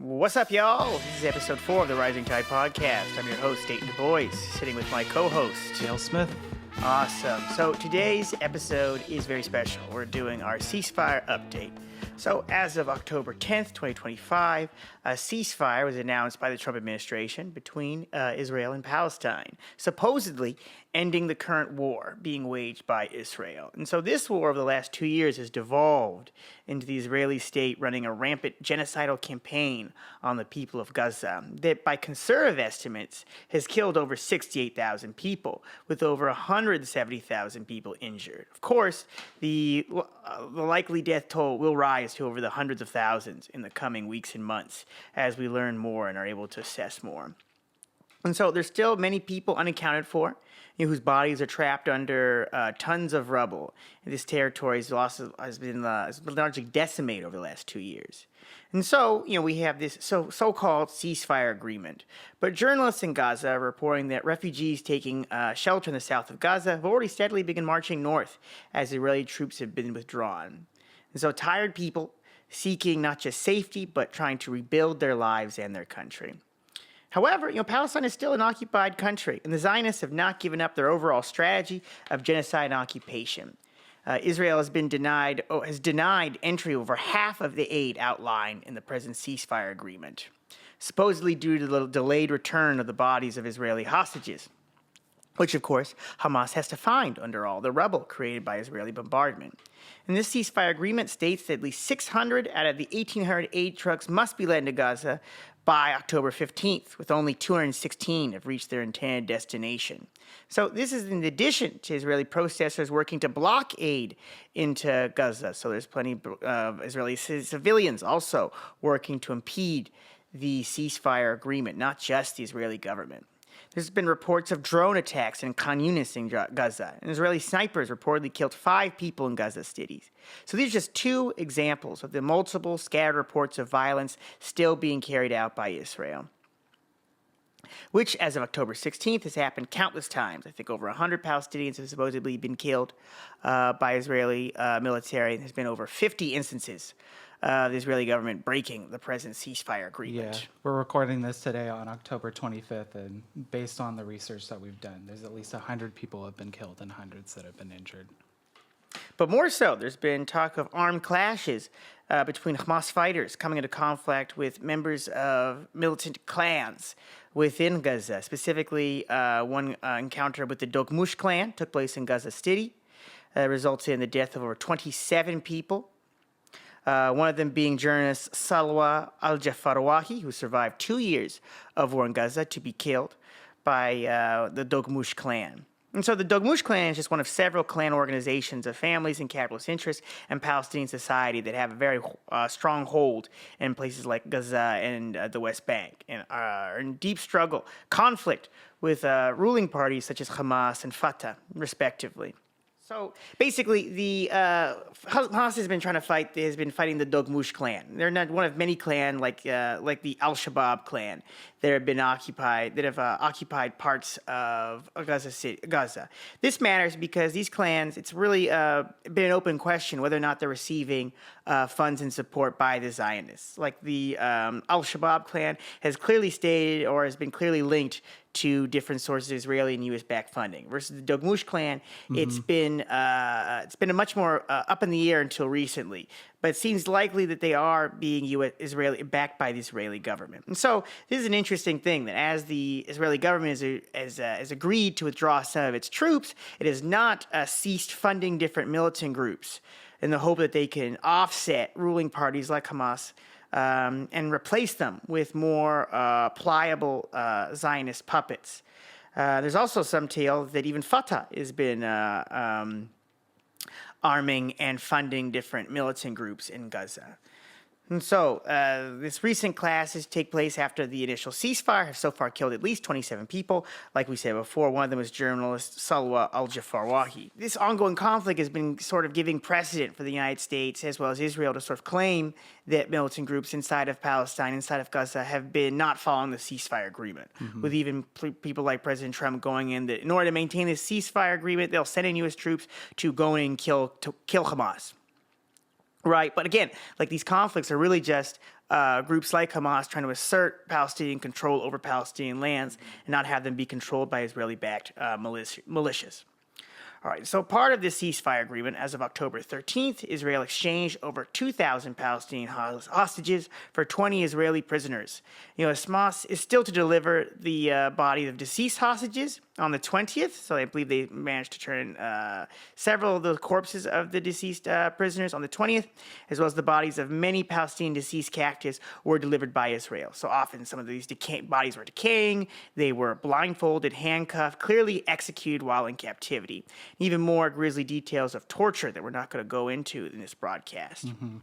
What's up, y'all? This is episode 4 of the Rising Tide podcast. I'm your host, Dayton Du Bois, sitting with my co-host, Dale Smith. Awesome. So today's episode is very special. We're doing our ceasefire update. So as of October 10th, 2025, a ceasefire was announced by the Trump administration between Israel and Palestine, supposedly ending the current war being waged by Israel. And so this war over the last 2 years has devolved into the Israeli state running a rampant genocidal campaign on the people of Gaza that, by conservative estimates, has killed over 68,000 people, with over 170,000 people injured. Of course, the likely death toll will rise to over the hundreds of thousands in the coming weeks and months as we learn more and are able to assess more. And so there's still many people unaccounted for, whose bodies are trapped under tons of rubble. And this territory has been largely decimated over the last 2 years. And so, we have this so-called ceasefire agreement. But journalists in Gaza are reporting that refugees taking shelter in the south of Gaza have already steadily begun marching north as Israeli troops have been withdrawn. And so tired people seeking not just safety, but trying to rebuild their lives and their country. However, Palestine is still an occupied country, and the Zionists have not given up their overall strategy of genocide and occupation. Israel has denied entry over half of the aid outlined in the present ceasefire agreement, supposedly due to the delayed return of the bodies of Israeli hostages, which, of course, Hamas has to find under all the rubble created by Israeli bombardment. And this ceasefire agreement states that at least 600 out of the 1,800 aid trucks must be led into Gaza by October 15th, with only 216 have reached their intended destination. So this is in addition to Israeli protesters working to block aid into Gaza. So there's plenty of Israeli civilians also working to impede the ceasefire agreement, not just the Israeli government. There's been reports of drone attacks in Khan Yunis in Gaza, and Israeli snipers reportedly killed 5 people in Gaza cities. So these are just 2 examples of the multiple scattered reports of violence still being carried out by Israel, which, as of October 16th, has happened countless times. I think over 100 Palestinians have supposedly been killed by Israeli military, and there's been over 50 instances the Israeli government breaking the present ceasefire agreement. Yeah, we're recording this today on October 25th, and based on the research that we've done, there's at least 100 people have been killed and hundreds that have been injured. But more so, there's been talk of armed clashes between Hamas fighters coming into conflict with members of militant clans within Gaza. Specifically, one encounter with the Dogmush clan took place in Gaza City, resulted in the death of over 27 people. One of them being journalist Salwa al-Jafarwahi, who survived 2 years of war in Gaza to be killed by the Dogmush clan. And so the Dogmush clan is just one of several clan organizations of families and capitalist interests and Palestinian society that have a very strong hold in places like Gaza and the West Bank, and are in deep conflict with ruling parties such as Hamas and Fatah, respectively. So basically, the Hamas has been fighting the Dogmush clan. They're not one of many clans like the Al-Shabaab clan that have occupied parts of Gaza. This matters because these clans, it's really been an open question whether or not they're receiving funds and support by the Zionists. Like the Al-Shabaab clan has clearly stated or has been clearly linked to different sources of Israeli and U.S.-backed funding. Versus the Dogmush clan, it's been a much more up in the air until recently. But it seems likely that they are being backed by the Israeli government. And so this is an interesting thing, that as the Israeli government has agreed to withdraw some of its troops, it has not ceased funding different militant groups in the hope that they can offset ruling parties like Hamas and replace them with more pliable Zionist puppets. There's also some tale that even Fatah has been arming and funding different militant groups in Gaza. And so this recent clashes take place after the initial ceasefire have so far killed at least 27 people. Like we said before, one of them was journalist Salwa al-Jafarwahi. This ongoing conflict has been sort of giving precedent for the United States as well as Israel to sort of claim that militant groups inside of Palestine, inside of Gaza, have been not following the ceasefire agreement, with even people like President Trump going in that in order to maintain this ceasefire agreement, they'll send in U.S. troops to go in and kill Hamas. Right, but again, like these conflicts are really just groups like Hamas trying to assert Palestinian control over Palestinian lands and not have them be controlled by Israeli-backed militias. All right, so part of this ceasefire agreement, as of October 13th, Israel exchanged over 2,000 Palestinian hostages for 20 Israeli prisoners. Hamas is still to deliver the bodies of deceased hostages on the 20th, so I believe they managed to turn several of the corpses of the deceased prisoners on the 20th, as well as the bodies of many Palestinian deceased captives were delivered by Israel. So often some of these bodies were decaying, they were blindfolded, handcuffed, clearly executed while in captivity. Even more grisly details of torture that we're not going to go into in this broadcast. Mm-hmm.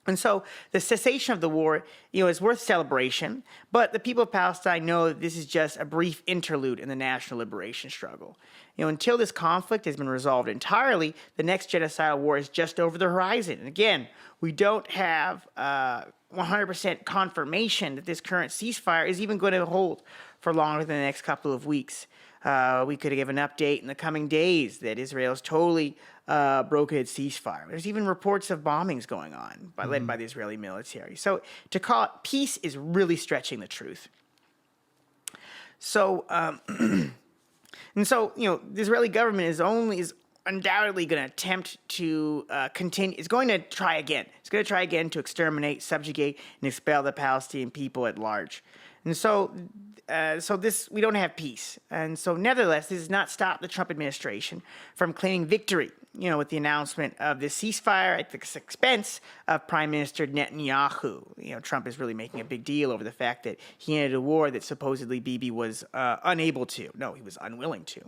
And so the cessation of the war, is worth celebration, but the people of Palestine know that this is just a brief interlude in the national liberation struggle. Until this conflict has been resolved entirely, the next genocidal war is just over the horizon. And again, we don't have 100% confirmation that this current ceasefire is even going to hold for longer than the next couple of weeks. We could give an update in the coming days that Israel's totally broken its ceasefire. There's even reports of bombings going on, led by the Israeli military. So to call it peace is really stretching the truth. So, the Israeli government is undoubtedly going to attempt to continue. It's going to try again. It's going to try again to exterminate, subjugate, and expel the Palestinian people at large. And so we don't have peace. And so nevertheless, this does not stop the Trump administration from claiming victory, with the announcement of this ceasefire at the expense of Prime Minister Netanyahu. Trump is really making a big deal over the fact that he ended a war that supposedly Bibi was unable to. No, he was unwilling to.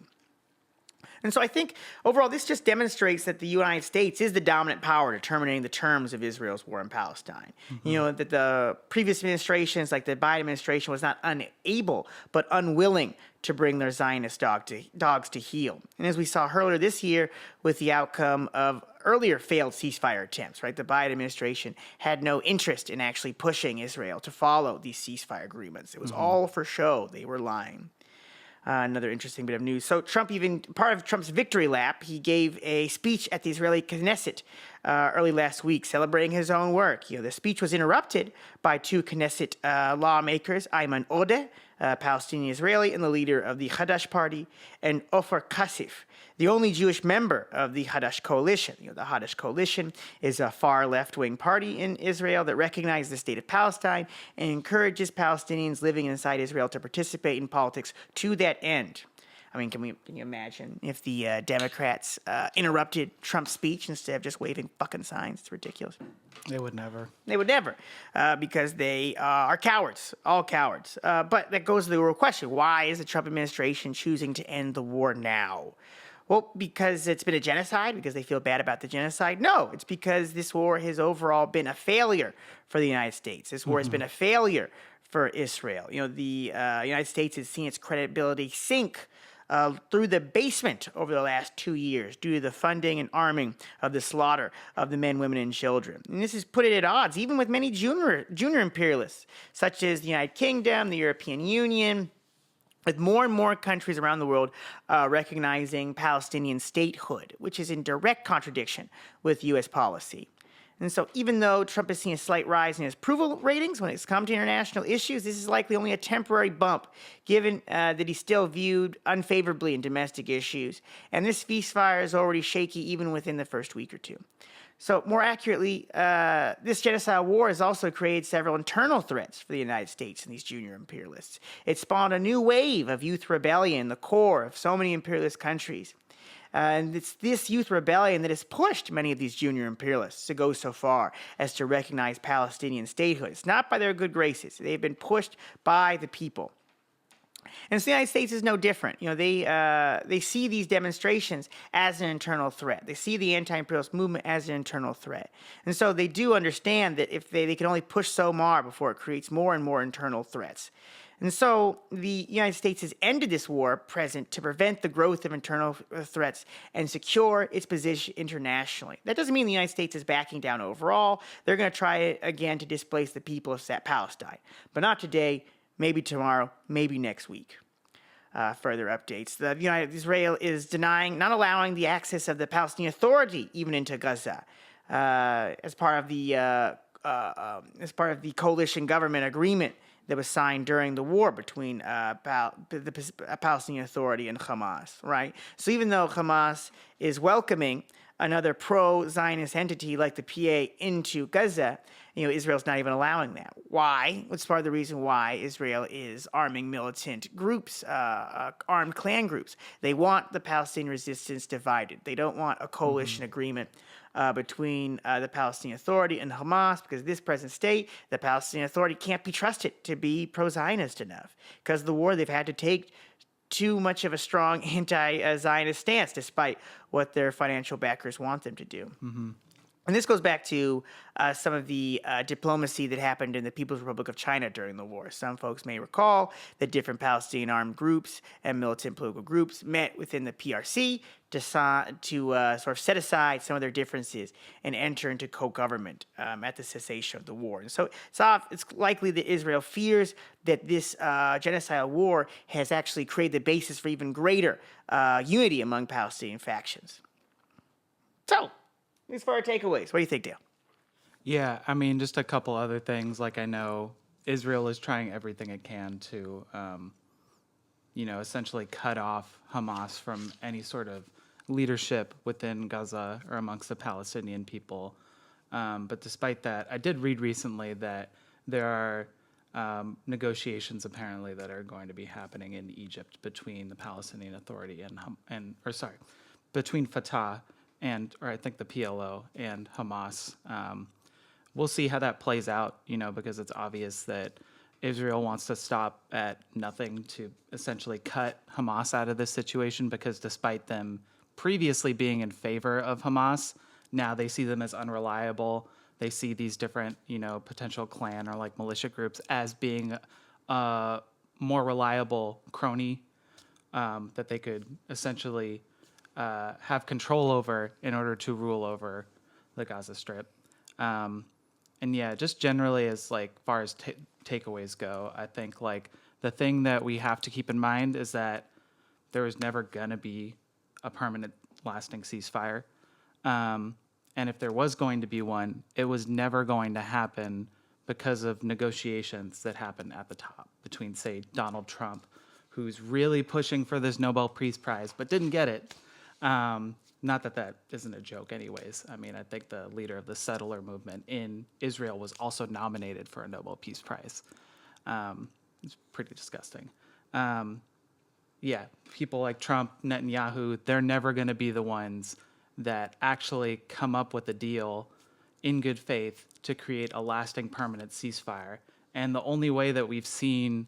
And so I think overall this just demonstrates that the United States is the dominant power determining the terms of Israel's war in Palestine. Mm-hmm. That the previous administrations, like the Biden administration, was not unable but unwilling to bring their Zionist dogs to heel. And as we saw earlier this year with the outcome of earlier failed ceasefire attempts, right? The Biden administration had no interest in actually pushing Israel to follow these ceasefire agreements. It was all for show. They were lying. Another interesting bit of news. So part of Trump's victory lap, he gave a speech at the Israeli Knesset early last week, celebrating his own work. The speech was interrupted by two Knesset lawmakers, Ayman Odeh, Palestinian Israeli and the leader of the Hadash party, and Ofer Kasif, the only Jewish member of the Hadash coalition. The Hadash coalition is a far left-wing party in Israel that recognizes the state of Palestine and encourages Palestinians living inside Israel to participate in politics to that end. I mean, can you imagine if the Democrats interrupted Trump's speech instead of just waving fucking signs? It's ridiculous. They would never. Because they are cowards, all cowards. But that goes to the real question. Why is the Trump administration choosing to end the war now? Well, because it's been a genocide? Because they feel bad about the genocide? No, it's because this war has overall been a failure for the United States. This war has been a failure for Israel. The United States has seen its credibility sink through the basement over the last 2 years due to the funding and arming of the slaughter of the men, women, and children. And this has put it at odds even with many junior imperialists, such as the United Kingdom, the European Union, with more and more countries around the world recognizing Palestinian statehood, which is in direct contradiction with U.S. policy. And so even though Trump has seen a slight rise in his approval ratings when it's come to international issues, this is likely only a temporary bump, given that he's still viewed unfavorably in domestic issues. And this ceasefire is already shaky even within the first week or two. So more accurately, this genocidal war has also created several internal threats for the United States and these junior imperialists. It spawned a new wave of youth rebellion in the core of so many imperialist countries. And it's this youth rebellion that has pushed many of these junior imperialists to go so far as to recognize Palestinian statehood. It's not by their good graces. They've been pushed by the people. And so the United States is no different. They see these demonstrations as an internal threat. They see the anti-imperialist movement as an internal threat. And so they do understand that if they can only push so far before it creates more and more internal threats. And so the United States has ended this war present to prevent the growth of internal threats and secure its position internationally. That doesn't mean the United States is backing down overall. They're going to try again to displace the people of Palestine. But not today, maybe tomorrow, maybe next week. Further updates. Israel is not allowing the access of the Palestinian Authority even into Gaza as part of the as part of the coalition government agreement that was signed during the war between the Palestinian Authority and Hamas, right? So even though Hamas is welcoming another pro-Zionist entity like the PA into Gaza, Israel's not even allowing that. Why? It's part of the reason why Israel is arming militant groups, armed clan groups. They want the Palestinian resistance divided. They don't want a coalition agreement between the Palestinian Authority and Hamas, because this present state, the Palestinian Authority can't be trusted to be pro-Zionist enough. Because of the war, they've had to take too much of a strong anti-Zionist stance, despite what their financial backers want them to do. And this goes back to some of the diplomacy that happened in the People's Republic of China during the war. Some folks may recall that different Palestinian armed groups and militant political groups met within the PRC to sort of set aside some of their differences and enter into co-government at the cessation of the war. And so it's likely that Israel fears that this genocidal war has actually created the basis for even greater unity among Palestinian factions. So, these for our takeaways. What do you think, Dale? Yeah, I mean, just a couple other things. Like, I know Israel is trying everything it can to, essentially cut off Hamas from any sort of leadership within Gaza or amongst the Palestinian people. But despite that, I did read recently that there are negotiations apparently that are going to be happening in Egypt between the Palestinian Authority between Fatah or I think the PLO and Hamas. We'll see how that plays out, because it's obvious that Israel wants to stop at nothing to essentially cut Hamas out of this situation, because despite them previously being in favor of Hamas, now they see them as unreliable. They see these different, potential clan or like militia groups as being a more reliable crony that they could essentially have control over in order to rule over the Gaza Strip. And yeah, just generally as far as takeaways go, I think the thing that we have to keep in mind is that there is never going to be a permanent lasting ceasefire. And if there was going to be one, it was never going to happen because of negotiations that happened at the top between, say, Donald Trump, who's really pushing for this Nobel Peace Prize, but didn't get it. Not that isn't a joke anyways. I mean, I think the leader of the settler movement in Israel was also nominated for a Nobel Peace Prize. It's pretty disgusting. Yeah, people like Trump, Netanyahu, they're never going to be the ones that actually come up with a deal in good faith to create a lasting permanent ceasefire. And the only way that we've seen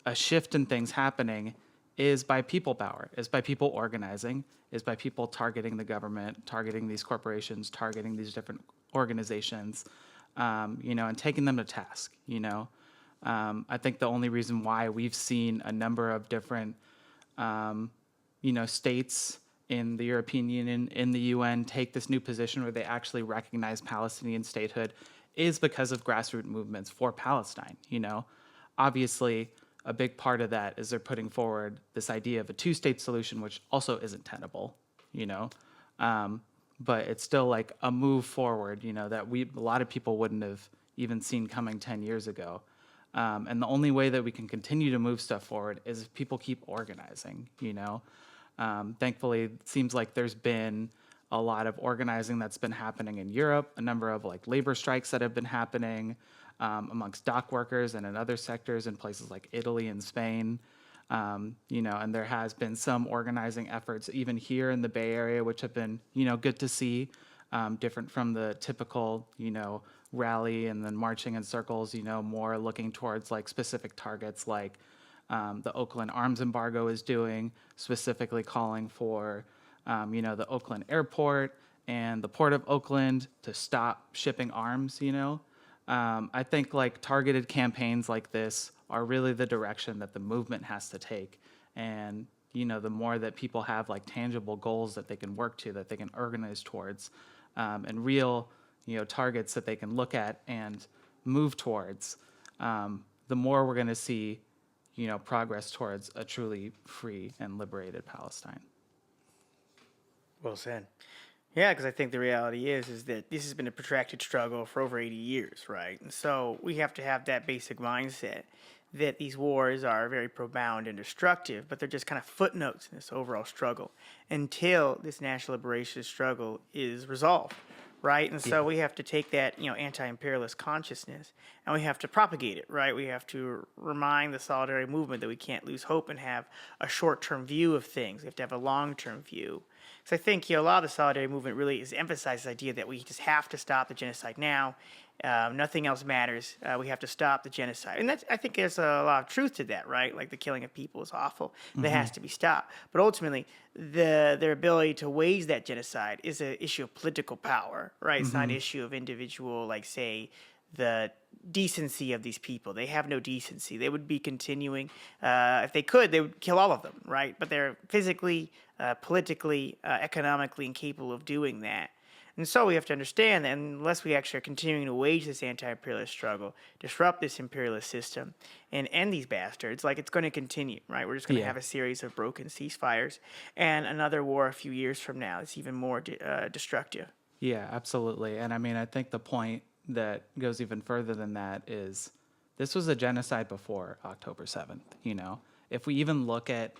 a shift in things happening is by people power, is by people organizing, is by people targeting the government, targeting these corporations, targeting these different organizations, and taking them to task, I think the only reason why we've seen a number of different, states in the European Union, in the UN, take this new position where they actually recognize Palestinian statehood is because of grassroots movements for Palestine, Obviously, a big part of that is they're putting forward this idea of a two-state solution, which also isn't tenable, but it's still a move forward, that a lot of people wouldn't have even seen coming 10 years ago. And the only way that we can continue to move stuff forward is if people keep organizing, Thankfully, it seems like there's been a lot of organizing that's been happening in Europe, a number of labor strikes that have been happening, amongst dock workers and in other sectors in places like Italy and Spain, and there has been some organizing efforts even here in the Bay Area, which have been, good to see, different from the typical, rally and then marching in circles, more looking towards specific targets like the Oakland arms embargo is doing, specifically calling for, the Oakland airport and the port of Oakland to stop shipping arms, I think targeted campaigns like this are really the direction that the movement has to take. And, the more that people have tangible goals that they can work to, that they can organize towards, and real, targets that they can look at and move towards, the more we're going to see, progress towards a truly free and liberated Palestine. Well said. Yeah, because I think the reality is that this has been a protracted struggle for over 80 years, right? And so we have to have that basic mindset that these wars are very profound and destructive, but they're just kind of footnotes in this overall struggle until this national liberation struggle is resolved, right? And so Yeah. we have to take that, anti-imperialist consciousness and we have to propagate it, right? We have to remind the solidarity movement that we can't lose hope and have a short-term view of things. We have to have a long-term view. So I think a lot of the solidarity movement really is emphasized this idea that we just have to stop the genocide now. Nothing else matters. We have to stop the genocide, and I think there's a lot of truth to that, right? Like the killing of people is awful; that has to be stopped. But ultimately, their ability to wage that genocide is an issue of political power, right? It's not an issue of individual, like say the decency of these people. They have no decency. They would be continuing. If they could, they would kill all of them, right? But they're physically, politically, economically incapable of doing that. And so we have to understand that unless we actually are continuing to wage this anti-imperialist struggle, disrupt this imperialist system, and end these bastards, like it's going to continue, right? We're just going to have a series of broken ceasefires and another war a few years from now. It's even more destructive. Yeah, absolutely. And I mean, I think the point that goes even further than that is this was a genocide before October 7th. If we even look at,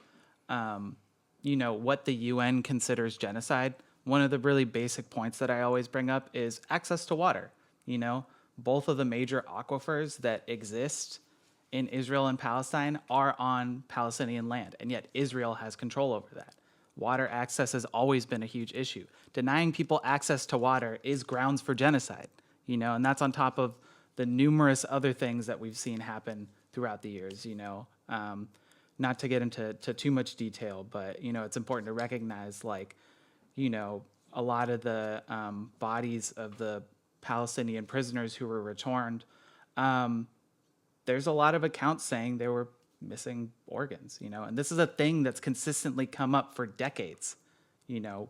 what the UN considers genocide, one of the really basic points that I always bring up is access to water. Both of the major aquifers that exist in Israel and Palestine are on Palestinian land, and yet Israel has control over that. Water access has always been a huge issue. Denying people access to water is grounds for genocide, and that's on top of the numerous other things that we've seen happen throughout the years, not to get into too much detail, but, it's important to recognize, a lot of the bodies of the Palestinian prisoners who were returned, there's a lot of accounts saying they were missing organs, and this is a thing that's consistently come up for decades.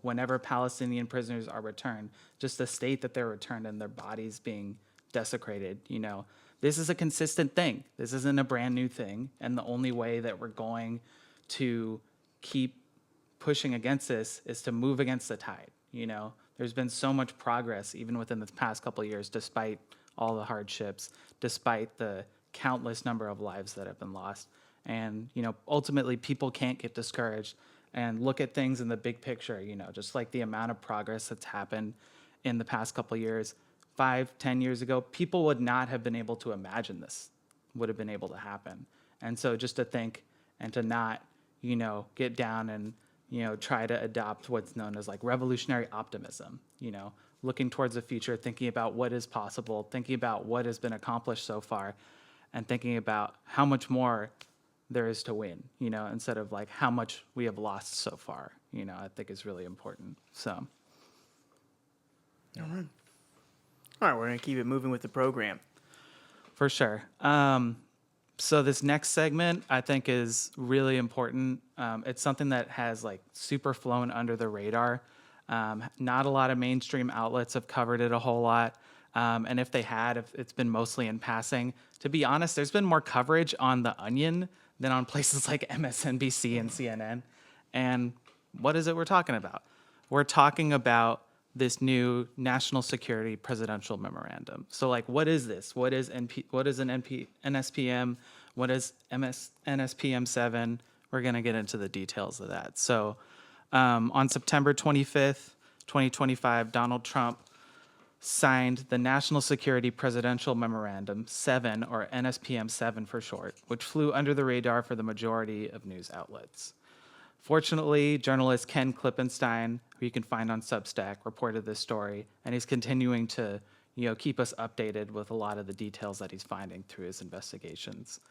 Whenever Palestinian prisoners are returned, just the state that they're returned and their bodies being desecrated, this is a consistent thing. This isn't a brand new thing. And the only way that we're going to keep pushing against this is to move against the tide. There's been so much progress even within the past couple of years, despite all the hardships, despite the countless number of lives that have been lost. And, ultimately people can't get discouraged and look at things in the big picture, just like the amount of progress that's happened in the past couple of years. 5-10 years ago, people would not have been able to imagine this would have been able to happen. And so just to think and to not, get down and, try to adopt what's known as like revolutionary optimism, looking towards the future, thinking about what is possible, thinking about what has been accomplished so far, and thinking about how much more there is to win, instead of like how much we have lost so far, I think is really important. So. All right, we're going to keep it moving with the program. For sure. So this next segment I think is really important. It's something that has like super flown under the radar. Not a lot of mainstream outlets have covered it a whole lot. And if they had, it's been mostly in passing. To be honest, there's been more coverage on The Onion than on places like MSNBC and CNN. And what is it we're talking about? We're talking about this new National Security Presidential Memorandum. So, like, what is this? What is an NSPM? What is NSPM 7? We're going to get into the details of that. So, on September 25th, 2025, Donald Trump signed the National Security Presidential Memorandum 7, or NSPM 7 for short, which flew under the radar for the majority of news outlets. Fortunately, journalist Ken Klippenstein, who you can find on Substack, reported this story, and he's continuing to, keep us updated with a lot of the details that he's finding through his investigations.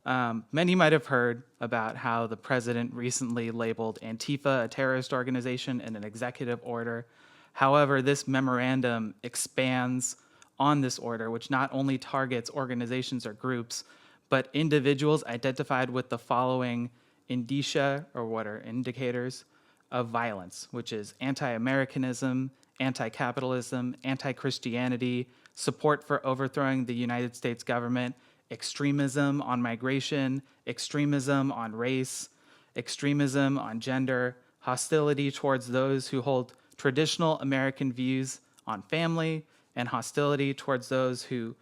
Many might have heard about how the president recently labeled Antifa a terrorist organization in an executive order. However, this memorandum expands on this order, which not only targets organizations or groups, but individuals identified with the following indicia, or what are indicators, of violence, which is anti-Americanism, anti-capitalism, anti-Christianity, support for overthrowing the United States government, extremism on migration, extremism on race, extremism on gender, hostility towards those who hold traditional American views on family and hostility towards those who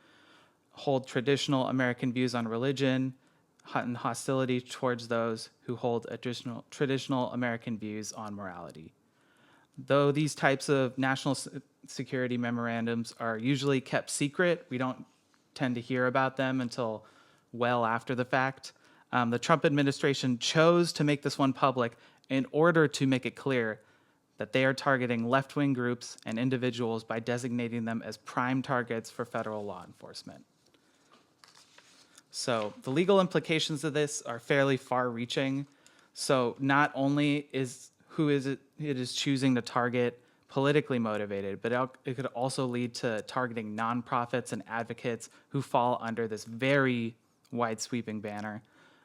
hold traditional American views on religion, and hostility towards those who hold traditional American views on morality. Though these types of national security memorandums are usually kept secret, we don't tend to hear about them until well after the fact. The Trump administration chose to make this one public in order to make it clear that they are targeting left-wing groups and individuals by designating them as prime targets for federal law enforcement. So the legal implications of this are fairly far-reaching. So not only is it is choosing to target politically motivated, but it could also lead to targeting nonprofits and advocates who fall under this very wide-sweeping banner.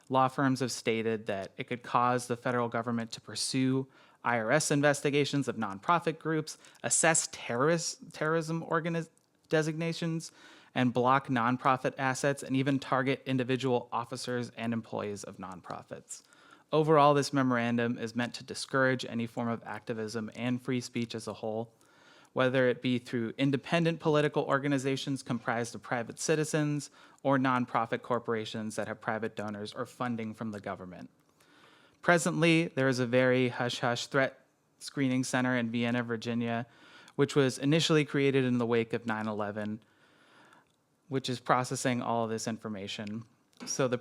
Law firms have stated that it could cause the federal government to pursue IRS investigations of nonprofit groups, assess terrorism designations, and block nonprofit assets, and even target individual officers and employees of nonprofits. Overall, this memorandum is meant to discourage any form of activism and free speech as a whole, whether it be through independent political organizations comprised of private citizens or nonprofit corporations that have private donors or funding from the government. Presently, there is a very hush-hush threat screening center in Vienna, Virginia, which was initially created in the wake of 9/11, which is processing all of this information. So the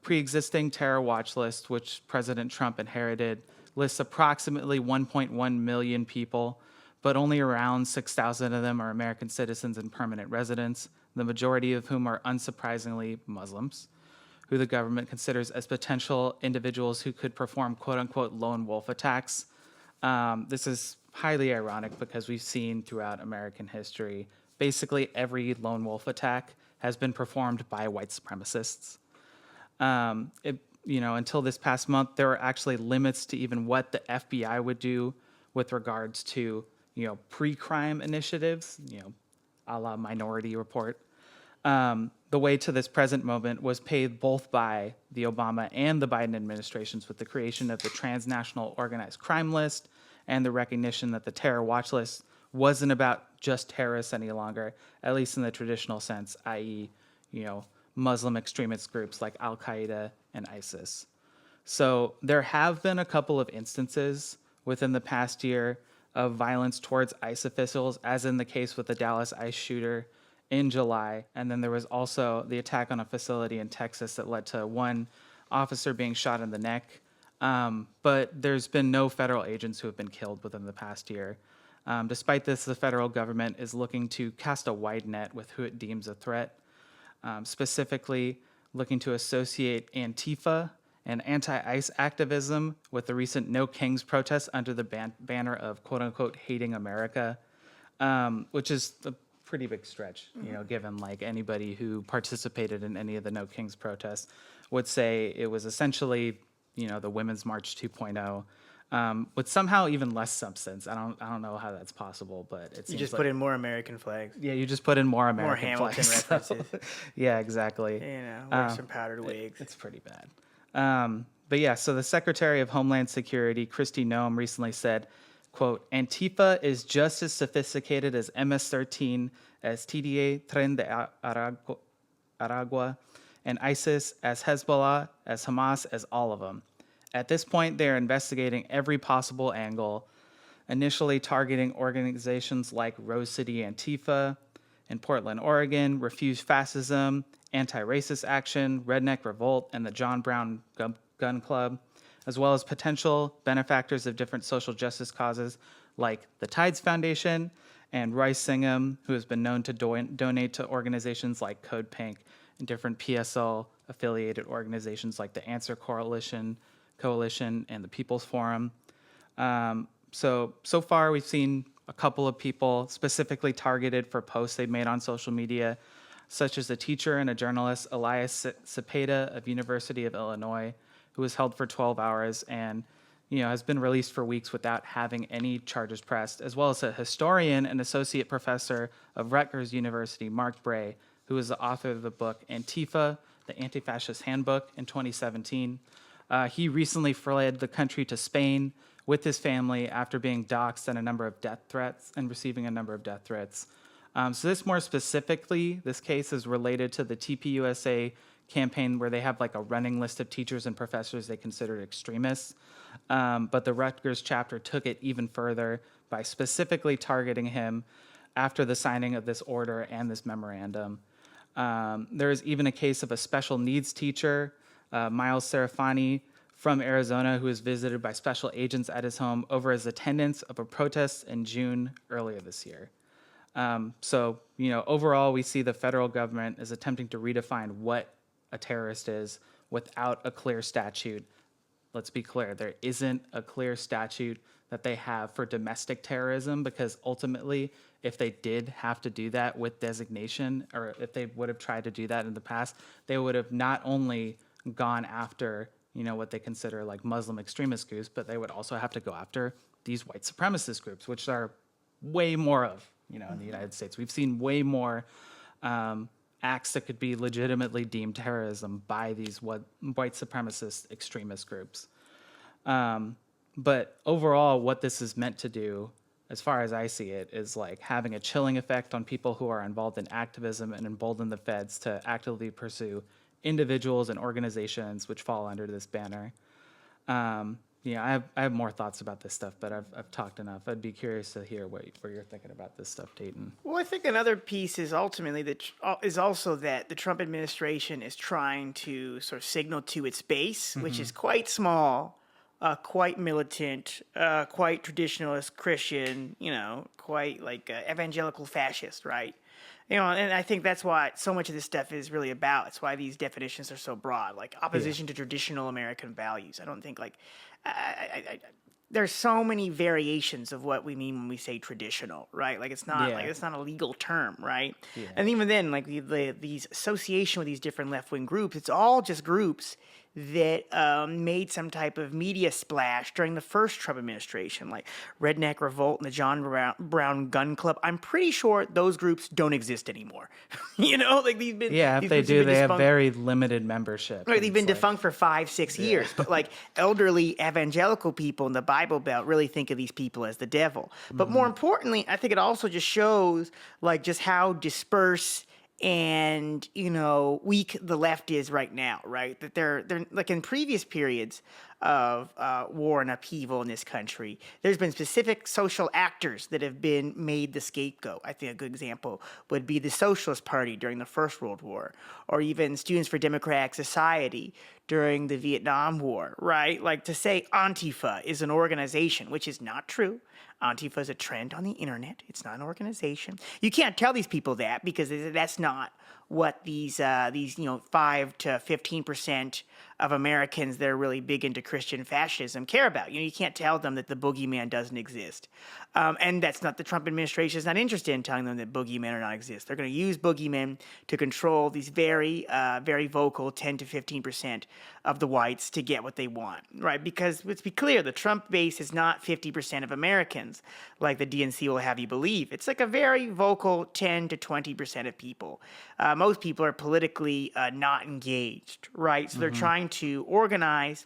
pre-existing terror watch list, which President Trump inherited, lists approximately 1.1 million people, but only around 6,000 of them are American citizens and permanent residents, the majority of whom are unsurprisingly Muslims, who the government considers as potential individuals who could perform quote-unquote lone wolf attacks. This is highly ironic because we've seen throughout American history, basically every lone wolf attack has been performed by white supremacists. Until this past month, there were actually limits to even what the FBI would do with regards to, pre-crime initiatives, a la Minority Report. The way to this present moment was paved both by the Obama and the Biden administrations with the creation of the Transnational Organized Crime List and the recognition that the terror watch list wasn't about just terrorists any longer, at least in the traditional sense, i.e., Muslim extremist groups like Al-Qaeda and ISIS. So there have been a couple of instances within the past year of violence towards ICE officials, as in the case with the Dallas ICE shooter in July. And then there was also the attack on a facility in Texas that led to one officer being shot in the neck. But there's been no federal agents who have been killed within the past year. Despite this, the federal government is looking to cast a wide net with who it deems a threat, specifically looking to associate Antifa and anti-ICE activism with the recent No Kings protests under the banner of quote-unquote hating America, which is a pretty big stretch, given like anybody who participated in any of the No Kings protests would say it was essentially, the Women's March 2.0, with somehow even less substance. I don't know how that's possible, but it seems You just like, put in more American flags. Yeah, you just put in more American Hamilton flags. references. Yeah, exactly. Wear some powdered wigs. It's pretty bad. But yeah, so the Secretary of Homeland Security, Kristi Noem, recently said, quote, Antifa is just as sophisticated as MS-13, as TDA, Tren de Aragua, and ISIS, as Hezbollah, as Hamas, as all of them. At this point, they are investigating every possible angle, initially targeting organizations like Rose City Antifa in Portland, Oregon, Refuse Fascism, Anti-Racist Action, Redneck Revolt, and the John Brown Gun Club, as well as potential benefactors of different social justice causes like the Tides Foundation and Roy Singham, who has been known to donate to organizations like Code Pink and different PSL-affiliated organizations like the Answer Coalition and the People's Forum. So far, we've seen a couple of people specifically targeted for posts they've made on social media, such as a teacher and a journalist, Elias Cepeda of University of Illinois, who was held for 12 hours and has been released for weeks without having any charges pressed, as well as a historian and associate professor of Rutgers University, Mark Bray, who is the author of the book Antifa, the Anti-Fascist Handbook in 2017. He recently fled the country to Spain, with his family after being doxxed and receiving a number of death threats. So this more specifically, this case is related to the TPUSA campaign where they have like a running list of teachers and professors they considered extremists. But the Rutgers chapter took it even further by specifically targeting him after the signing of this order and this memorandum. There is even a case of a special needs teacher, Miles Serafani, from Arizona, who was visited by special agents at his home over his attendance of a protest in June earlier this year. So, overall, we see the federal government is attempting to redefine what a terrorist is without a clear statute. Let's be clear, there isn't a clear statute that they have for domestic terrorism, because ultimately, if they did have to do that with designation, or if they would have tried to do that in the past, they would have not only gone after what they consider like Muslim extremist groups, but they would also have to go after these white supremacist groups, which are way more of, in the United States. We've seen way more acts that could be legitimately deemed terrorism by these white supremacist extremist groups. But overall, what this is meant to do, as far as I see it, is like having a chilling effect on people who are involved in activism and embolden the feds to actively pursue individuals and organizations which fall under this banner. I have more thoughts about this stuff, but I've talked enough. I'd be curious to hear what you're thinking about this stuff, Dayton. Well, I think another piece is ultimately that the Trump administration is trying to sort of signal to its base, which is quite small, quite militant, quite traditionalist Christian, quite like evangelical fascist, right? And I think that's what so much of this stuff is really about. It's why these definitions are so broad, like opposition to traditional American values. I don't think there's so many variations of what we mean when we say traditional, right? Like it's not it's not a legal term, right? Yeah. And even then, like these association with these different left-wing groups, it's all just groups that made some type of media splash during the first Trump administration, like Redneck Revolt and the John Brown Gun Club. I'm pretty sure those groups don't exist anymore. Like these been if they do, they have very limited membership. Right, they've been defunct for 5-6 years. But like elderly evangelical people in the Bible Belt really think of these people as the devil. But more importantly, I think it also just shows like just how dispersed and weak the left is right now, right? That they're like in previous periods of war and upheaval in this country, there's been specific social actors that have been made the scapegoat. I think a good example would be the Socialist Party during the First World War, or even Students for Democratic Society during the Vietnam War, right? Like to say Antifa is an organization, which is not true. Antifa is a trend on the internet. It's not an organization. You can't tell these people that because that's not what these 5 to 15% of Americans that are really big into Christian fascism care about. You can't tell them that the boogeyman doesn't exist. And that's not, the Trump administration is not interested in telling them that boogeymen do not exist. They're going to use boogeymen to control these very, very vocal 10 to 15% of the whites to get what they want, right? Because let's be clear, the Trump base is not 50% of Americans like the DNC will have you believe. It's like a very vocal 10 to 20% of people. Most people are politically not engaged, right? So they're trying to organize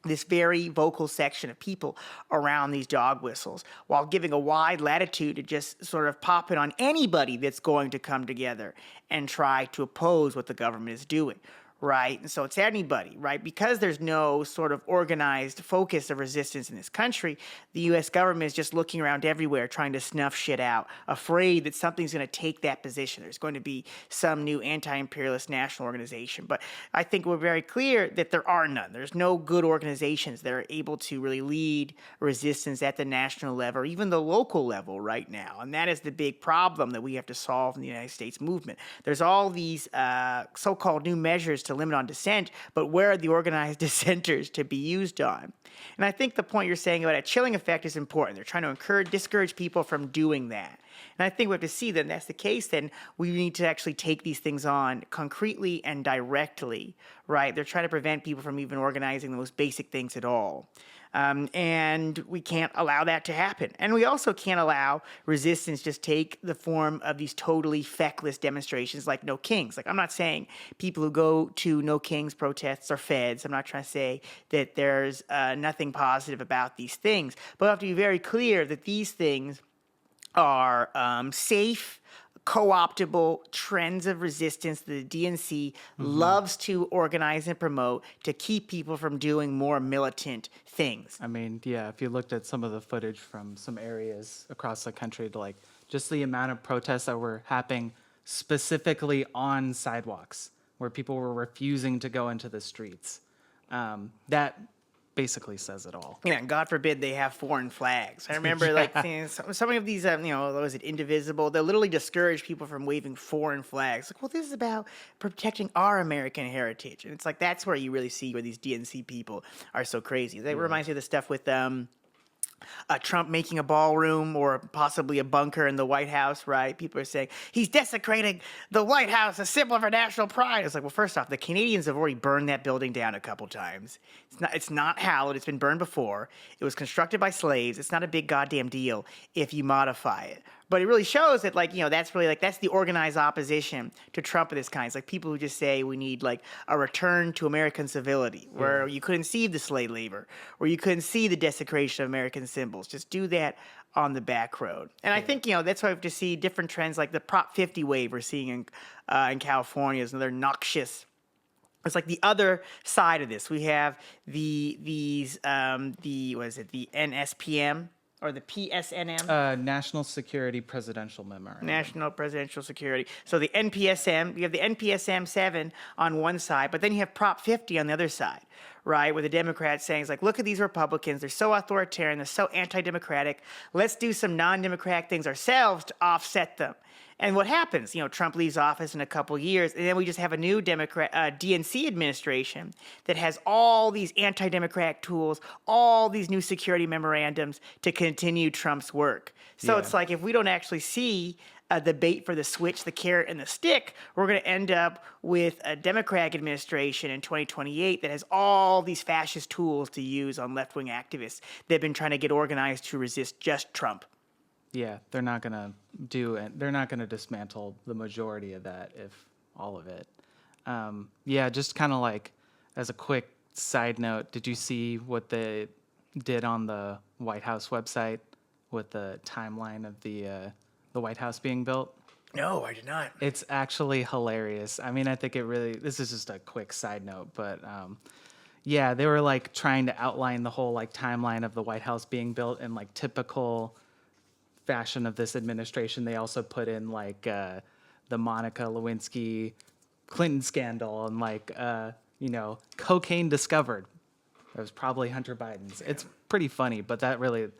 this very vocal section of people around these dog whistles while giving a wide latitude to just sort of pop it on anybody that's going to come together and try to oppose what the government is doing. Right? And so it's anybody, right? Because there's no sort of organized focus of resistance in this country, the U.S. government is just looking around everywhere trying to snuff shit out, afraid that something's going to take that position. There's going to be some new anti-imperialist national organization. But I think we're very clear that there are none. There's no good organizations that are able to really lead resistance at the national level or even the local level right now. And that is the big problem that we have to solve in the United States movement. There's all these so-called new measures to limit on dissent, but where are the organized dissenters to be used on? And I think the point you're saying about a chilling effect is important. They're trying to discourage people from doing that. And I think we have to see that that's the case, then we need to actually take these things on concretely and directly, right? They're trying to prevent people from even organizing the most basic things at all. And we can't allow that to happen. And we also can't allow resistance just take the form of these totally feckless demonstrations like No Kings. Like, I'm not saying people who go to No Kings protests are feds. I'm not trying to say that there's nothing positive about these things. But we have to be very clear that these things are safe, co-optable trends of resistance that the DNC loves to organize and promote to keep people from doing more militant things. I mean, yeah, if you looked at some of the footage from some areas across the country, to like just the amount of protests that were happening specifically on sidewalks where people were refusing to go into the streets, that basically says it all. Yeah, and God forbid they have foreign flags. I remember like seeing some of these, was it Indivisible? They'll literally discourage people from waving foreign flags. Like, well, this is about protecting our American heritage. And it's like, that's where you really see where these DNC people are so crazy. That reminds me of the stuff with Trump making a ballroom or possibly a bunker in the White House, right? People are saying, he's desecrating the White House, a symbol of our national pride. It's like, well, first off, the Canadians have already burned that building down a couple times. It's not hallowed. It's been burned before. It was constructed by slaves. It's not a big goddamn deal if you modify it. But it really shows that, that's really, that's the organized opposition to Trump of this kind. It's like people who just say we need, a return to American civility, where you couldn't see the slave labor, where you couldn't see the desecration of American symbols. Just do that on the back road. And I think, that's why we have to see different trends, like the Prop 50 wave we're seeing in California is another noxious. It's like the other side of this. We have the NSPM, or the PSNM? National Security Presidential Memo. National Presidential Security. So the NPSM, you have the NPSM 7 on one side, but then you have Prop 50 on the other side, right? Where the Democrats saying, it's like, look at these Republicans. They're so authoritarian. They're so anti-democratic. Let's do some non-democratic things ourselves to offset them. And what happens? Trump leaves office in a couple years, and then we just have a new DNC administration that has all these anti-democratic tools, all these new security memorandums to continue Trump's work. So it's like, if we don't actually see the bait for the switch, the carrot and the stick, we're going to end up with a Democratic administration in 2028 that has all these fascist tools to use on left-wing activists that have been trying to get organized to resist just Trump. Yeah, they're not going to do it. They're not going to dismantle the majority of that, if all of it. Just kind of like as a quick side note, did you see what they did on the White House website with the timeline of the White House being built? No, I did not. It's actually hilarious. I mean, I think this is just a quick side note, but they were trying to outline the whole timeline of the White House being built in typical fashion of this administration. They also put in the Monica Lewinsky Clinton scandal and cocaine discovered. It was probably Hunter Biden's. Yeah. It's pretty funny, but that really,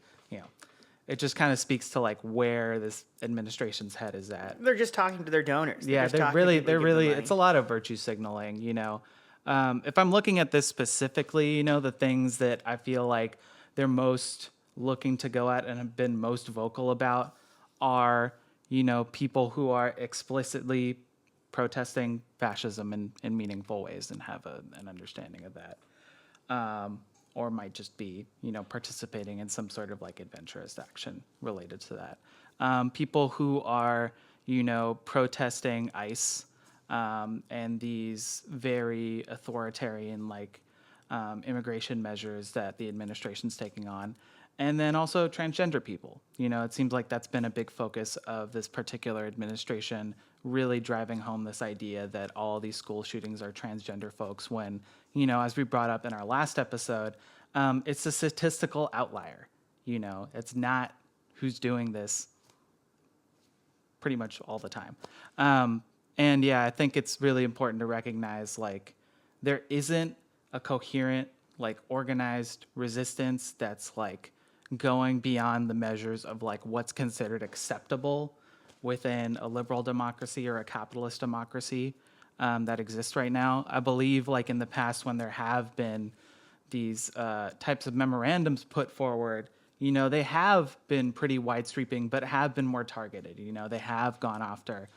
it just kind of speaks to where this administration's head is at. They're just talking to their donors. They're really, it's a lot of virtue signaling, If I'm looking at this specifically, the things that I feel like they're most looking to go at and have been most vocal about are, people who are explicitly protesting fascism in meaningful ways and have an understanding of that. Or might just be, participating in some sort of adventurous action related to that. People who are, protesting ICE and these very authoritarian, immigration measures that the administration's taking on. And then also transgender people. It seems like that's been a big focus of this particular administration, really driving home this idea that all these school shootings are transgender folks when, as we brought up in our last episode, it's a statistical outlier. It's not who's doing this pretty much all the time. I think it's really important to recognize, there isn't a coherent, organized resistance that's, going beyond the measures of what's considered acceptable within a liberal democracy or a capitalist democracy that exists right now. I believe in the past when there have been these types of memorandums put forward, they have been pretty wide sweeping, but have been more targeted. They have gone after,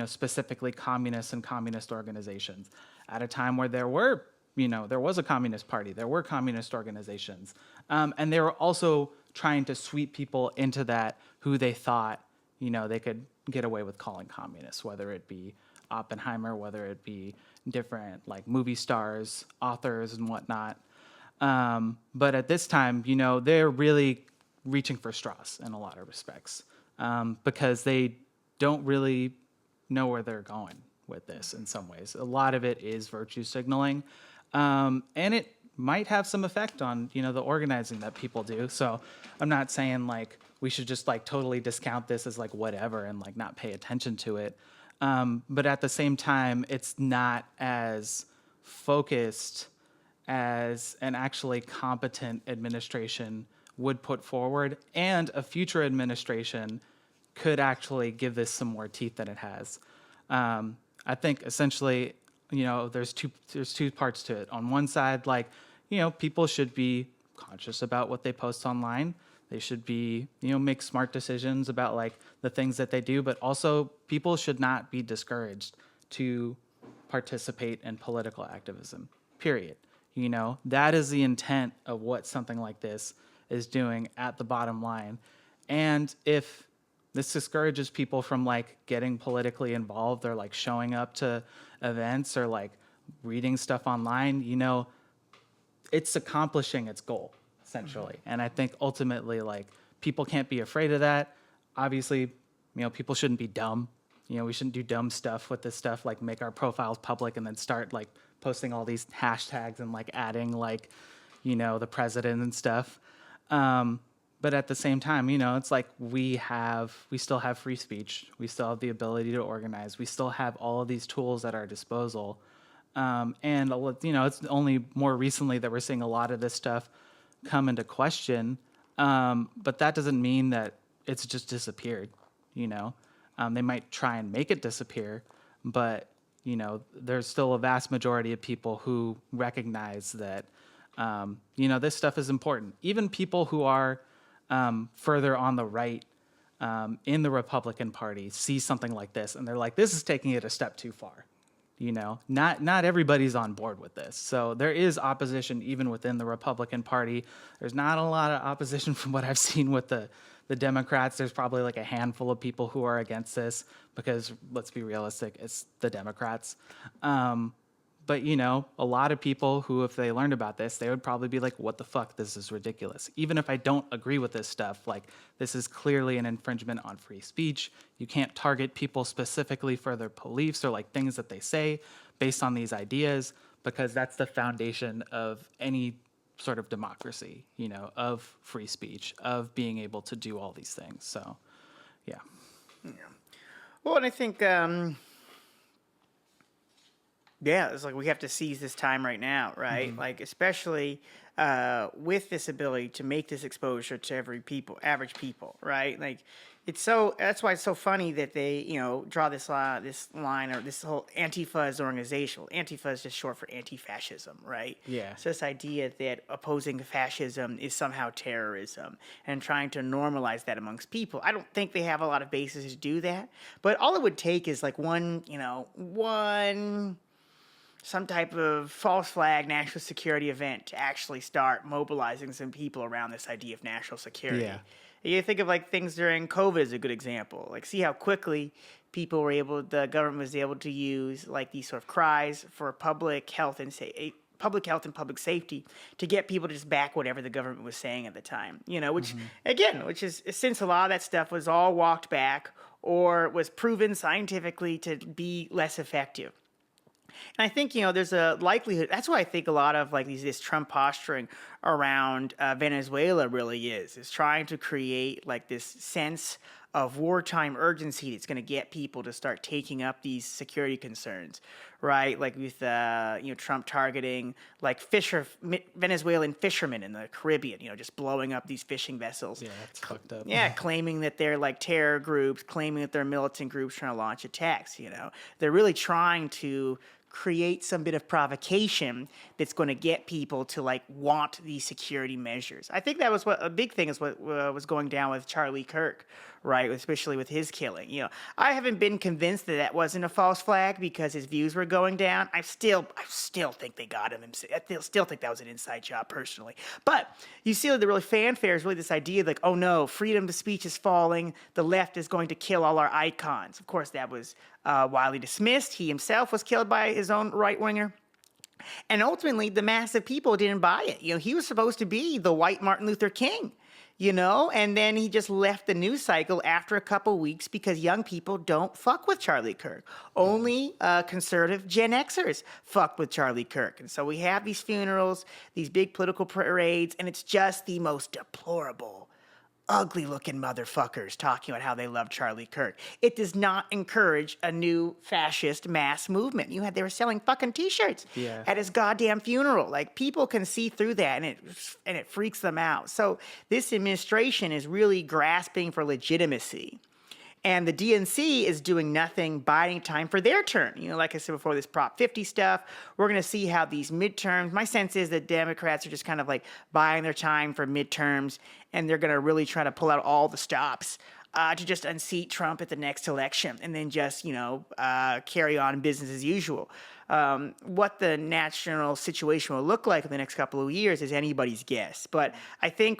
specifically communists and communist organizations at a time where there was a communist party, there were communist organizations. And they were also trying to sweep people into that who they thought, they could get away with calling communists, whether it be Oppenheimer, whether it be different like movie stars, authors and whatnot. But at this time, they're really reaching for straws in a lot of respects, because they don't really know where they're going with this in some ways. A lot of it is virtue signaling, and it might have some effect on, the organizing that people do. So I'm not saying like we should just like totally discount this as like whatever and like not pay attention to it. But at the same time, it's not as focused as an actually competent administration would put forward, and a future administration could actually give this some more teeth than it has. I think essentially, there's two parts to it. On one side, like, people should be conscious about what they post online. They should be, make smart decisions about like the things that they do, but also people should not be discouraged to participate in political activism, period. That is the intent of what something like this is doing at the bottom line. And if this discourages people from like getting politically involved or like showing up to events or like reading stuff online, it's accomplishing its goal essentially. And I think ultimately like people can't be afraid of that. Obviously, people shouldn't be dumb. We shouldn't do dumb stuff with this stuff, like make our profiles public and then start like posting all these hashtags and like adding like, the president and stuff. But at the same time, it's like we still have free speech. We still have the ability to organize. We still have all of these tools at our disposal. And, it's only more recently that we're seeing a lot of this stuff come into question. But that doesn't mean that it's just disappeared, They might try and make it disappear, but, there's still a vast majority of people who recognize that, this stuff is important. Even people who are further on the right in the Republican Party see something like this, and they're like, this is taking it a step too far. Not everybody's on board with this. So there is opposition even within the Republican Party. There's not a lot of opposition from what I've seen with the Democrats. There's probably like a handful of people who are against this because, let's be realistic, it's the Democrats. But, a lot of people who, if they learned about this, they would probably be like, what the fuck, this is ridiculous. Even if I don't agree with this stuff, like, this is clearly an infringement on free speech. You can't target people specifically for their beliefs or like things that they say based on these ideas, because that's the foundation of any sort of democracy, of free speech, of being able to do all these things. So, yeah. Well, and I think... yeah, it's like we have to seize this time right now, right? Mm-hmm. Like, especially with this ability to make this exposure to average people, right? Like, that's why it's so funny that they, draw this line or this whole Antifa as an organization. Antifa is just short for anti-fascism, right? Yeah. So this idea that opposing fascism is somehow terrorism and trying to normalize that amongst people. I don't think they have a lot of basis to do that, but all it would take is like some type of false flag national security event to actually start mobilizing some people around this idea of national security. Yeah. You think of like things during COVID as a good example. Like, see how quickly the government was able to use like these sort of cries for public health and public safety to get people to just back whatever the government was saying at the time. Which is since a lot of that stuff was all walked back or was proven scientifically to be less effective. And I think, there's a likelihood. That's why I think a lot of like this Trump posturing around Venezuela really is trying to create like this sense of wartime urgency that's going to get people to start taking up these security concerns, right? Like with Trump targeting like Venezuelan fishermen in the Caribbean, just blowing up these fishing vessels. Yeah, it's fucked up. Yeah, claiming that they're like terror groups, claiming that they're militant groups trying to launch attacks. They're really trying to create some bit of provocation that's going to get people to like want these security measures. I think that was what a big thing is what was going down with Charlie Kirk, right? Especially with his killing. You know, I haven't been convinced that that wasn't a false flag because his views were going down. I still think they got him. I still think that was an inside job personally. But you see, the really fanfare is really this idea like, oh no, freedom of speech is falling. The left is going to kill all our icons. Of course, that was widely dismissed. He himself was killed by his own right-winger. And ultimately, the mass of people didn't buy it. You know, he was supposed to be the white Martin Luther King, you know, and then he just left the news cycle after a couple weeks because young people don't fuck with Charlie Kirk. Only conservative Gen Xers fuck with Charlie Kirk. And so we have these funerals, these big political parades, and it's just the most deplorable, ugly-looking motherfuckers talking about how they love Charlie Kirk. It does not encourage a new fascist mass movement. They were selling fucking T-shirts at his goddamn funeral. Like, people can see through that, and it freaks them out. So this administration is really grasping for legitimacy. And the DNC is doing nothing, biding time for their turn. You know, like I said before, this Prop 50 stuff, we're going to see how these midterms, my sense is that Democrats are just kind of like buying their time for midterms, and they're going to really try to pull out all the stops to just unseat Trump at the next election and then just, carry on business as usual. What the national situation will look like in the next couple of years is anybody's guess. But I think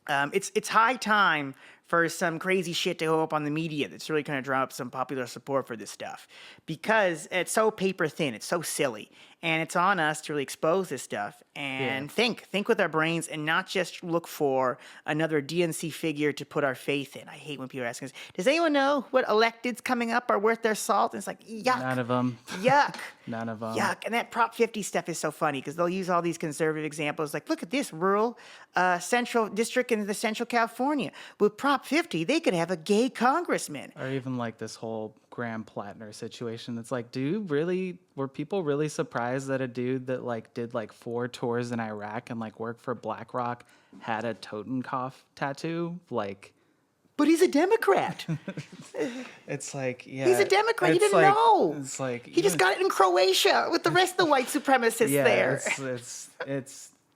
it's high time for some crazy shit to go up on the media that's really going to draw up some popular support for this stuff because it's so paper thin, it's so silly, and it's on us to really expose this stuff and think with our brains and not just look for another DNC figure to put our faith in. I hate when people are asking us, does anyone know what electeds coming up are worth their salt? And it's like, yuck. None of them. Yuck. None of them. Yuck. And that Prop 50 stuff is so funny because they'll use all these conservative examples like, look at this rural central district in the Central California. With Prop 50, they could have a gay congressman. Or even like this whole Graham Plattner situation. It's like, were people really surprised that a dude that like did like 4 tours in Iraq and like worked for BlackRock had a Totenkopf tattoo? Like, but he's a Democrat. it's like, he's a Democrat. You didn't know. It's like he just got it in Croatia with the rest of the white supremacists there.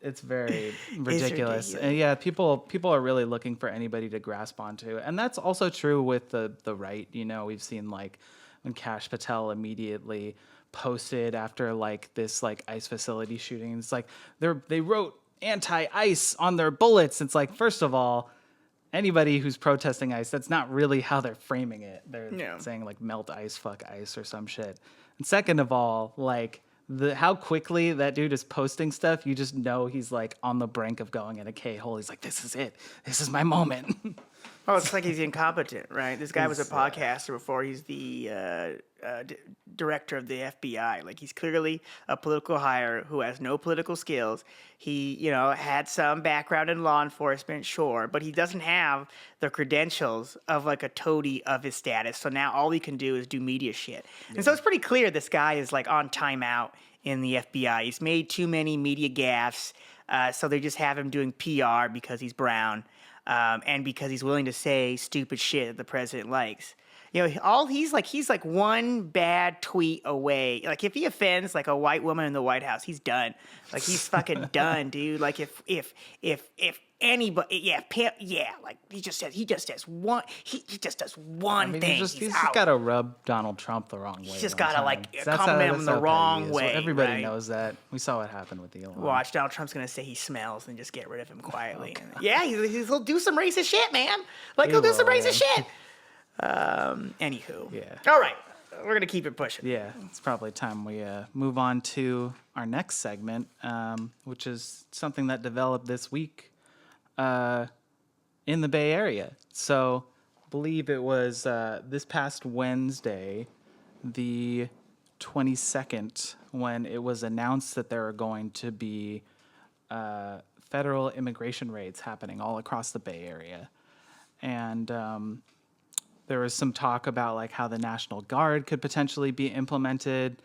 It's very ridiculous. And people are really looking for anybody to grasp onto. And that's also true with the right. You know, we've seen like when Kash Patel immediately posted after like this like ICE facility shooting. It's like they wrote anti-ICE on their bullets. It's like, first of all, anybody who's protesting ICE, that's not really how they're framing it. They're saying like melt ICE, fuck ICE or some shit. And second of all, like how quickly that dude is posting stuff, you just know he's like on the brink of going in a K-hole. He's like, this is it. This is my moment. Oh, it's like he's incompetent, right? This guy was a podcaster before he's the director of the FBI. Like, he's clearly a political hire who has no political skills. He, had some background in law enforcement, sure, but he doesn't have the credentials of like a toady of his status. So now all he can do is do media shit. Yeah. And so it's pretty clear this guy is like on timeout in the FBI. He's made too many media gaffes, so they just have him doing PR because he's brown. And because he's willing to say stupid shit that the president likes. He's like one bad tweet away. Like, if he offends like a white woman in the White House, he's done. Like, he's fucking done, dude. Like, if anybody, like he just does one thing. He's just gotta rub Donald Trump the wrong way. He's just gotta compliment him the wrong way. Everybody knows that. We saw what happened with Elon. Watch, Donald Trump's gonna say he smells and just get rid of him quietly. He'll do some racist shit, man. Like, he'll do some racist shit. Anywho. Yeah. All right. We're going to keep it pushing. Yeah. It's probably time we move on to our next segment, which is something that developed this week in the Bay Area. So I believe it was this past Wednesday, the 22nd, when it was announced that there are going to be federal immigration raids happening all across the Bay Area. And there was some talk about like how the National Guard could potentially be implemented,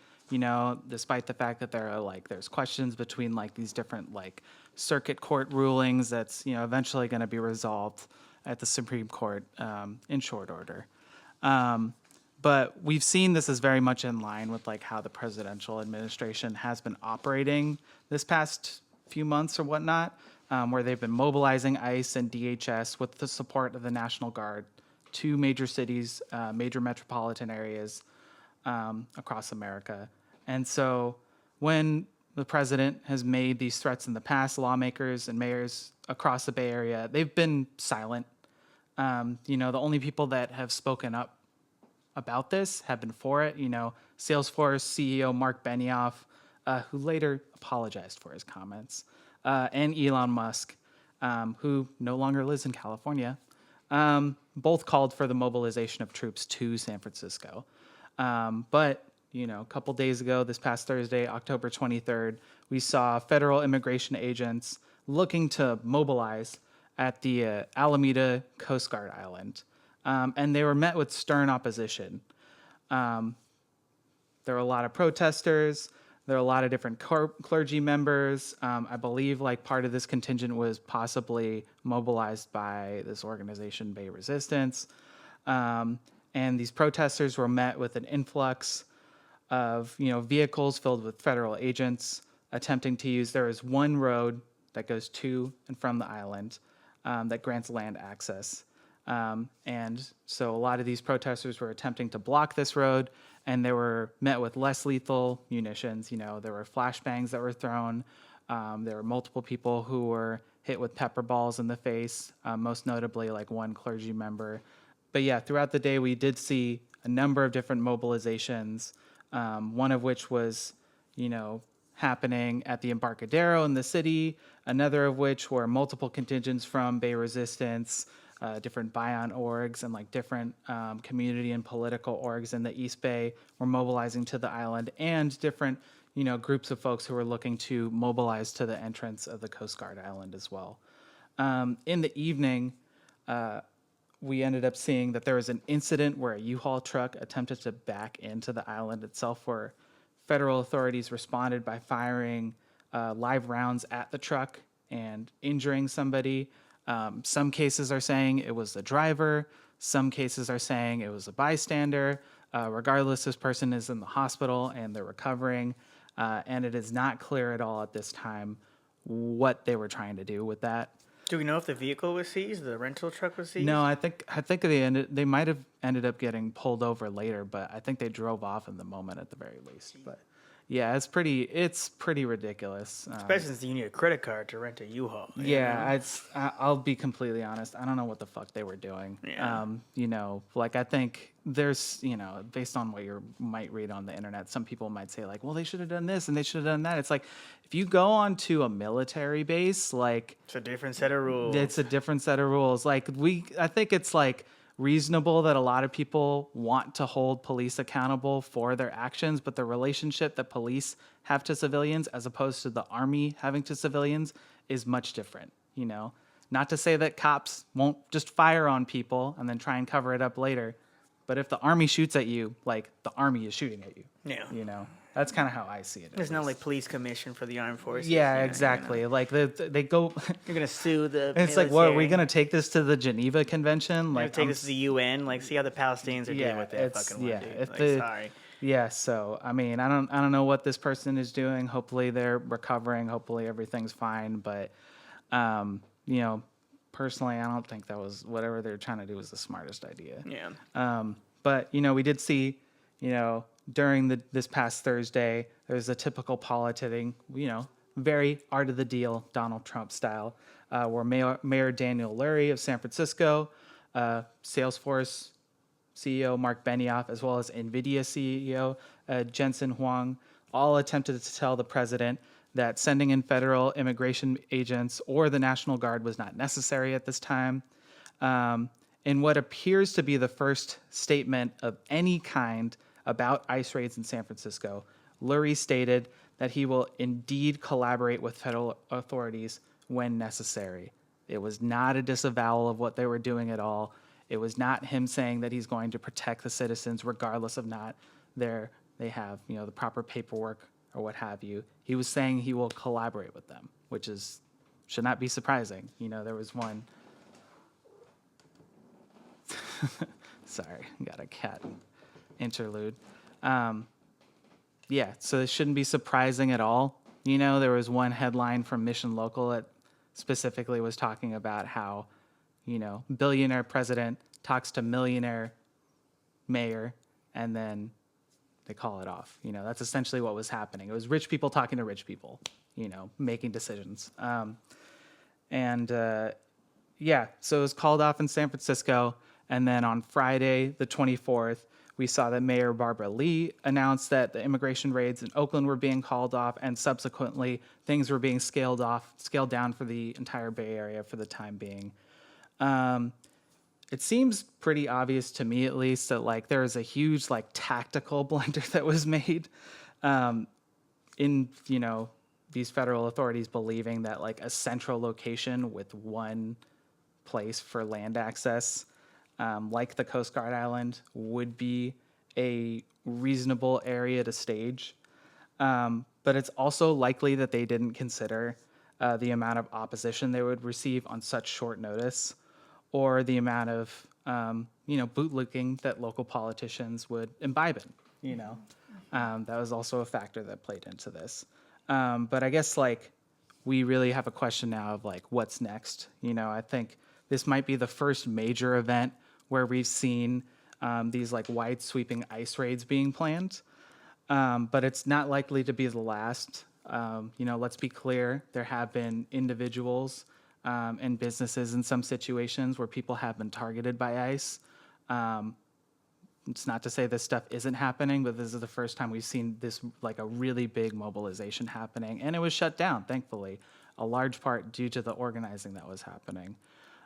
despite the fact that there's questions between like these different like circuit court rulings that's, eventually going to be resolved at the Supreme Court in short order. But we've seen this as very much in line with like how the presidential administration has been operating this past few months or whatnot, where they've been mobilizing ICE and DHS with the support of the National Guard to major cities, major metropolitan areas across America. And so when the president has made these threats in the past, lawmakers and mayors across the Bay Area, they've been silent. The only people that have spoken up about this have been for it. Salesforce CEO Mark Benioff, who later apologized for his comments, and Elon Musk, who no longer lives in California, both called for the mobilization of troops to San Francisco. But a couple days ago, this past Thursday, October 23rd, we saw federal immigration agents looking to mobilize at the Alameda Coast Guard Island. And they were met with stern opposition. There were a lot of protesters. There were a lot of different clergy members. I believe like part of this contingent was possibly mobilized by this organization, Bay Resistance. And these protesters were met with an influx of vehicles filled with federal agents attempting to use. There is one road that goes to and from the island that grants land access. And so a lot of these protesters were attempting to block this road, and they were met with less lethal munitions. There were flashbangs that were thrown. There were multiple people who were hit with pepper balls in the face, most notably like one clergy member. But yeah, throughout the day, we did see a number of different mobilizations, one of which was, happening at the Embarcadero in the city, another of which were multiple contingents from Bay Resistance, different Bion orgs, and like different community and political orgs in the East Bay were mobilizing to the island, and different, groups of folks who were looking to mobilize to the entrance of the Coast Guard Island as well. In the evening, we ended up seeing that there was an incident where a U-Haul truck attempted to back into the island itself, where federal authorities responded by firing live rounds at the truck and injuring somebody. Some cases are saying it was the driver. Some cases are saying it was a bystander. Regardless, this person is in the hospital and they're recovering. And it is not clear at all at this time what they were trying to do with that. Do we know if the vehicle was seized, the rental truck was seized? No, I think they might have ended up getting pulled over later, but I think they drove off in the moment at the very least. But yeah, it's pretty ridiculous. Especially since you need a credit card to rent a U-Haul. Yeah, I'll be completely honest. I don't know what the fuck they were doing. Yeah. I think there's, based on what you might read on the internet, some people might say like, well, they should have done this and they should have done that. It's like, if you go onto a military base, like, it's a different set of rules. It's a different set of rules. Like I think it's like reasonable that a lot of people want to hold police accountable for their actions, but the relationship that police have to civilians as opposed to the army having to civilians is much different, Not to say that cops won't just fire on people and then try and cover it up later, but if the army shoots at you, like, the army is shooting at you. Yeah. That's kind of how I see it. There's no like police commission for the armed forces. Yeah, exactly. Like they go. You're gonna sue the. It's like, what, are we gonna take this to the Geneva Convention? Like, take this to the UN. Like, see how the Palestinians are dealing with that fucking one, dude. Sorry. Yeah. So I mean, I don't know what this person is doing. Hopefully they're recovering. Hopefully everything's fine. But, personally, I don't think that was whatever they're trying to do was the smartest idea. Yeah. But we did see, during this past Thursday, there's a typical politicking, very art of the deal, Donald Trump style, where Mayor Daniel Lurie of San Francisco, Salesforce CEO Mark Benioff, as well as NVIDIA CEO Jensen Huang, all attempted to tell the president that sending in federal immigration agents or the National Guard was not necessary at this time. In what appears to be the first statement of any kind about ICE raids in San Francisco, Lurie stated that he will indeed collaborate with federal authorities when necessary. It was not a disavowal of what they were doing at all. It was not him saying that he's going to protect the citizens regardless of not they have the proper paperwork or what have you. He was saying he will collaborate with them, which should not be surprising. There was one. Sorry, got a cat interlude. Yeah, so it shouldn't be surprising at all. You know, there was one headline from Mission Local that specifically was talking about how, you know, billionaire president talks to millionaire mayor, and then they call it off. You know, that's essentially what was happening. It was rich people talking to rich people, you know, making decisions. Yeah, so it was called off in San Francisco. And then on Friday, the 24th, we saw that Mayor Barbara Lee announced that the immigration raids in Oakland were being called off, and subsequently things were being scaled down for the entire Bay Area for the time being. It seems pretty obvious to me, at least, that like there is a huge like tactical blunder that was made in, you know, these federal authorities believing that like a central location with one place for land access, like the Coast Guard Island, would be a reasonable area to stage. But it's also likely that they didn't consider the amount of opposition they would receive on such short notice, or the amount of, you know, bootlicking that local politicians would imbibe in, you know. That was also a factor that played into this. But I guess, like, we really have a question now of, like, what's next? You know, I think this might be the first major event where we've seen these, like, wide-sweeping ICE raids being planned. But it's not likely to be the last. You know, let's be clear, there have been individuals and businesses in some situations where people have been targeted by ICE. It's not to say this stuff isn't happening, but this is the first time we've seen this, like, a really big mobilization happening. And it was shut down, thankfully, a large part due to the organizing that was happening.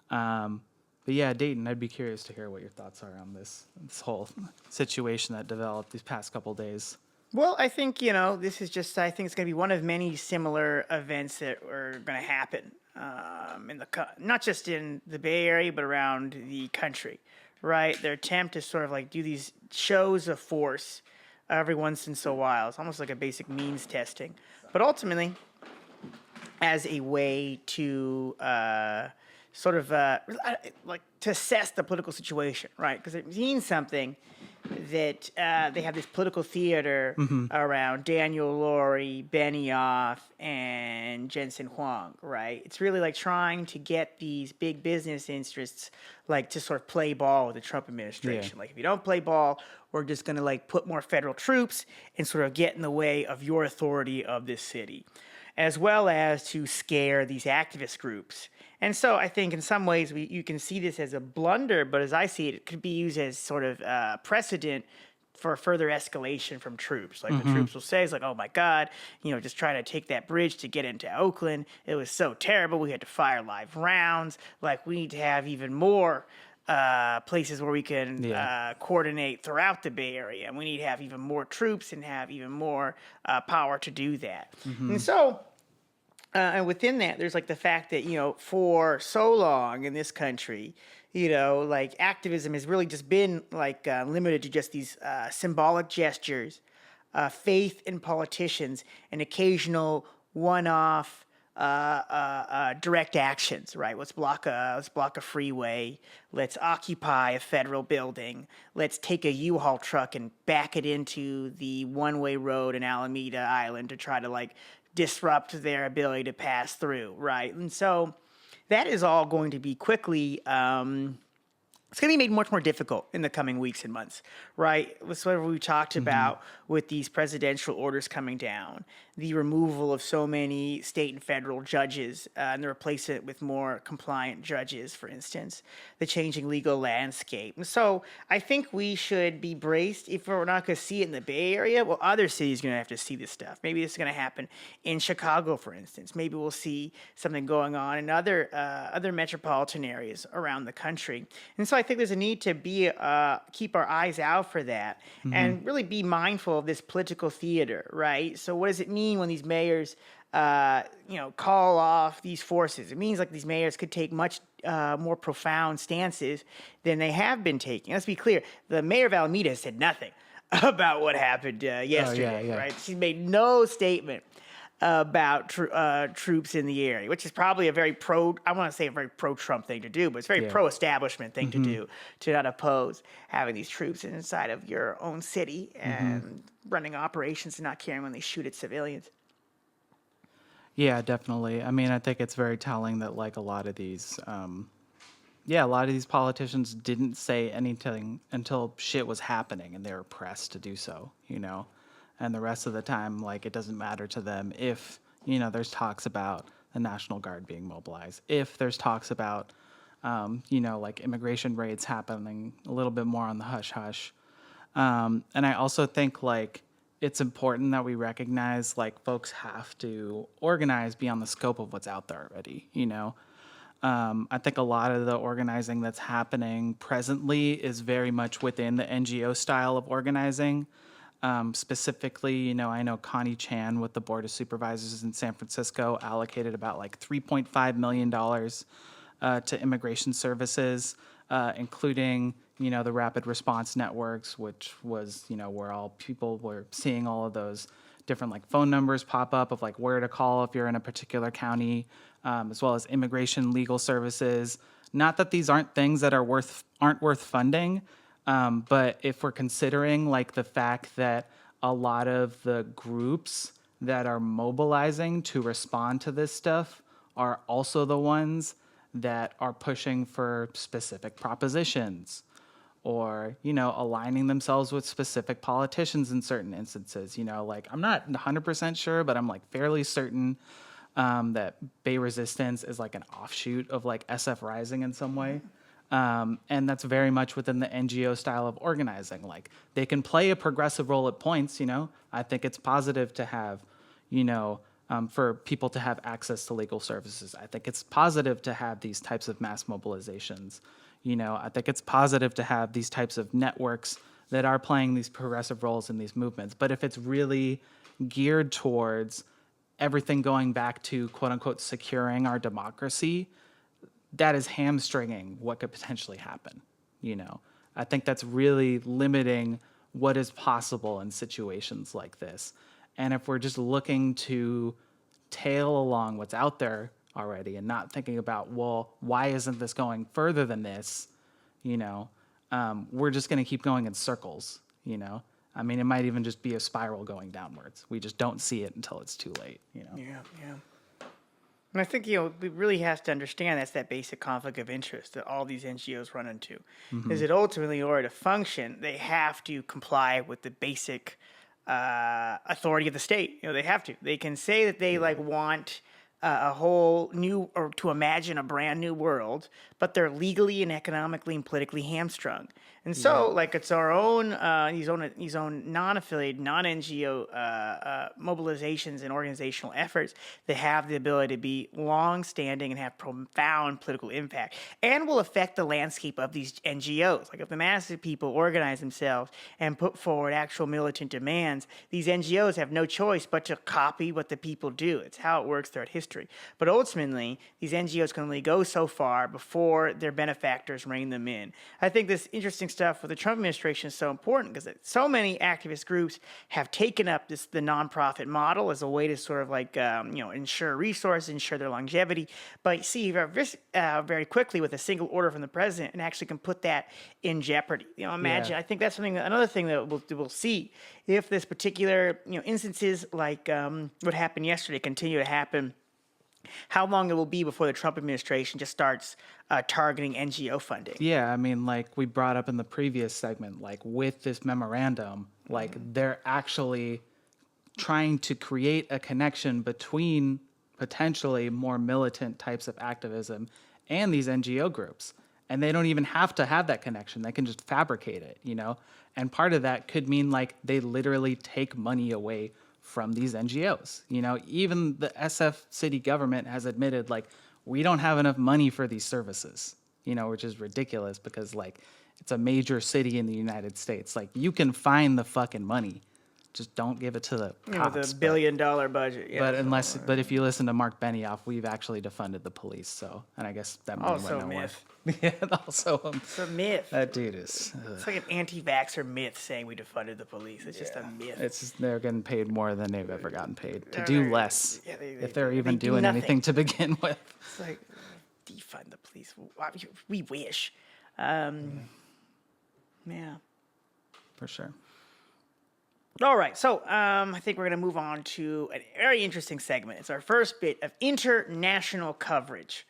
But yeah, Dayton, I'd be curious to hear what your thoughts are on this whole situation that developed these past couple days. Well, I think, you know, this is just, I think it's going to be one of many similar events that are going to happen not just in the Bay Area, but around the country, right? Their attempt to sort of like do these shows of force every once in so while. It's almost like a basic means testing. But ultimately, as a way to like to assess the political situation, right? Because it means something that they have this political theater around Daniel Laurie, Benioff, and Jensen Huang, right? It's really like trying to get these big business interests like to sort of play ball with the Trump administration. Yeah. Like, if you don't play ball, we're just going to like put more federal troops and sort of get in the way of your authority of this city, as well as to scare these activist groups. And so I think in some ways you can see this as a blunder, but as I see it, it could be used as sort of precedent for further escalation from troops. Like the troops will say, it's like, oh my God, you know, just trying to take that bridge to get into Oakland. It was so terrible. We had to fire live rounds. Like, we need to have even more places where we can coordinate throughout the Bay Area. And we need to have even more troops and have even more power to do that. And so... and within that, there's like the fact that, you know, for so long in this country, you know, like activism has really just been like limited to just these symbolic gestures, faith in politicians, and occasional one-off direct actions, right? Let's block a freeway. Let's occupy a federal building. Let's take a U-Haul truck and back it into the one-way road in Alameda Island to try to like disrupt their ability to pass through, right? And so that is all going to be quickly, it's going to be made much more difficult in the coming weeks and months, right? That's what we talked about with these presidential orders coming down, the removal of so many state and federal judges and the replacement with more compliant judges, for instance, the changing legal landscape. And so I think we should be braced. If we're not going to see it in the Bay Area, well, other cities are going to have to see this stuff. Maybe this is going to happen in Chicago, for instance. Maybe we'll see something going on in other metropolitan areas around the country. And so I think there's a need to be keep our eyes out for that and really be mindful of this political theater, right? So what does it mean when these mayors, call off these forces? It means like these mayors could take much more profound stances than they have been taking. Let's be clear. The mayor of Alameda said nothing about what happened yesterday, right? She made no statement. about troops in the area, which is probably a very I want to say a very pro-Trump thing to do, but it's a very pro-establishment thing to do, to not oppose having these troops inside of your own city and running operations and not caring when they shoot at civilians. Yeah, definitely. I mean, I think it's very telling that like a lot of these politicians didn't say anything until shit was happening and they were pressed to do so, and the rest of the time, like, it doesn't matter to them if, there's talks about the National Guard being mobilized, if there's talks about, like immigration raids happening a little bit more on the hush hush. And I also think like it's important that we recognize like folks have to organize beyond the scope of what's out there already, I think a lot of the organizing that's happening presently is very much within the NGO style of organizing. Specifically, I know Connie Chan with the Board of Supervisors in San Francisco allocated about like $3.5 million to immigration services, including, the rapid response networks, which was, where all people were seeing all of those different like phone numbers pop up of like where to call if you're in a particular county, as well as immigration legal services. Not that these aren't things that aren't worth funding, but if we're considering like the fact that a lot of the groups that are mobilizing to respond to this stuff are also the ones that are pushing for specific propositions or, aligning themselves with specific politicians in certain instances. Like I'm not 100% sure, but I'm like fairly certain that Bay Resistance is like an offshoot of like SF Rising in some way. And that's very much within the NGO style of organizing. Like they can play a progressive role at points, I think it's positive to have, for people to have access to legal services. I think it's positive to have these types of mass mobilizations. I think it's positive to have these types of networks that are playing these progressive roles in these movements. But if it's really geared towards everything going back to quote unquote securing our democracy, that is hamstringing what could potentially happen. I think that's really limiting what is possible in situations like this. And if we're just looking to tail along what's out there already and not thinking about, well, why isn't this going further than this? We're just going to keep going in circles, I mean, it might even just be a spiral going downwards. We just don't see it until it's too late, Yeah. And I think, we really have to understand that's that basic conflict of interest that all these NGOs run into. Is that ultimately, in order to function, they have to comply with the basic authority of the state. They have to. They can say that they want a whole new, or to imagine a brand new world, but they're legally and economically and politically hamstrung. And so, it's our own, these own non-affiliated, non-NGO mobilizations and organizational efforts that have the ability to be long-standing and have profound political impact, and will affect the landscape of these NGOs. Like if the masses of people organize themselves and put forward actual militant demands, these NGOs have no choice but to copy what the people do. It's how it works throughout history. But ultimately, these NGOs can only go so far before their benefactors rein them in. I think this interesting stuff with the Trump administration is so important because so many activist groups have taken up the nonprofit model as a way to sort of ensure resources, ensure their longevity. But you see very quickly with a single order from the president, and actually can put that in jeopardy. Imagine. I think that's another thing that we'll see if this particular instances like what happened yesterday continue to happen. How long it will be before the Trump administration just starts targeting NGO funding. Yeah, I mean, like we brought up in the previous segment, like with this memorandum, like they're actually trying to create a connection between potentially more militant types of activism and these NGO groups. And they don't even have to have that connection. They can just fabricate it, And part of that could mean like they literally take money away from these NGOs. Even the SF city government has admitted like we don't have enough money for these services, which is ridiculous because like it's a major city in the United States. Like you can find the fucking money. just don't give it to the With cops. a $1 billion budget. Yeah, But if you listen to Mark Benioff, we've actually defunded the police. So, and I guess that money also went nowhere. myth. Yeah, also It's a myth. that dude is. It's like an anti-vaxxer myth saying we defunded the police. It's just a myth. They're getting paid more than they've ever gotten paid to do less. Yeah, if they're even do doing nothing. anything to begin with. It's like defund the police. We wish. Yeah. For sure. All right, so I think we're going to move on to a very interesting segment. It's our first bit of international coverage.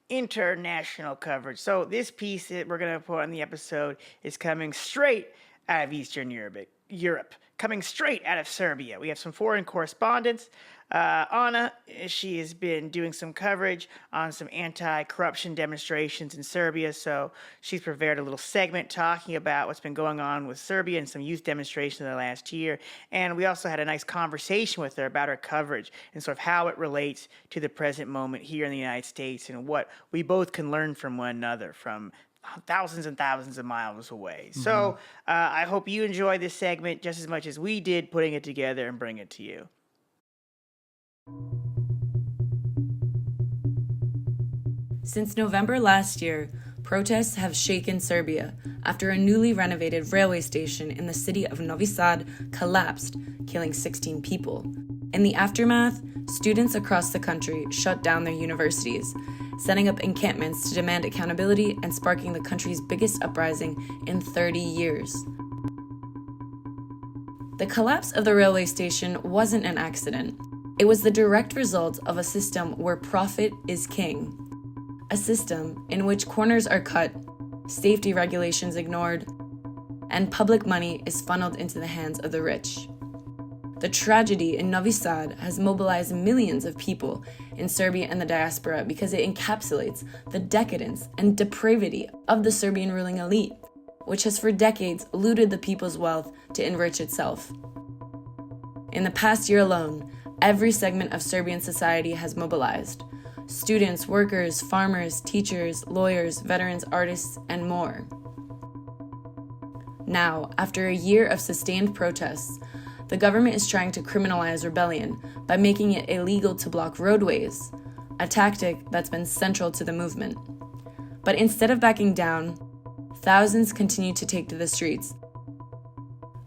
So this piece that we're going to put on the episode is coming straight out of Eastern Europe, coming straight out of Serbia. We have some foreign correspondents. Ana, she has been doing some coverage on some anti-corruption demonstrations in Serbia, so she's prepared a little segment talking about what's been going on with Serbia and some youth demonstrations in the last year. And we also had a nice conversation with her about her coverage and sort of how it relates to the present moment here in the United States and what we both can learn from one another from thousands and thousands of miles away. Mm-hmm. So I hope you enjoy this segment just as much as we did putting it together and bring it to you. Since November last year, protests have shaken Serbia after a newly renovated railway station in the city of Novi Sad collapsed, killing 16 people. In the aftermath, students across the country shut down their universities, setting up encampments to demand accountability and sparking the country's biggest uprising in 30 years. The collapse of the railway station wasn't an accident. It was the direct result of a system where profit is king. A system in which corners are cut, safety regulations ignored, and public money is funneled into the hands of the rich. The tragedy in Novi Sad has mobilized millions of people in Serbia and the diaspora because it encapsulates the decadence and depravity of the Serbian ruling elite, which has for decades looted the people's wealth to enrich itself. In the past year alone, every segment of Serbian society has mobilized. Students, workers, farmers, teachers, lawyers, veterans, artists, and more. Now, after a year of sustained protests, the government is trying to criminalize rebellion by making it illegal to block roadways, a tactic that's been central to the movement. But instead of backing down, thousands continue to take to the streets.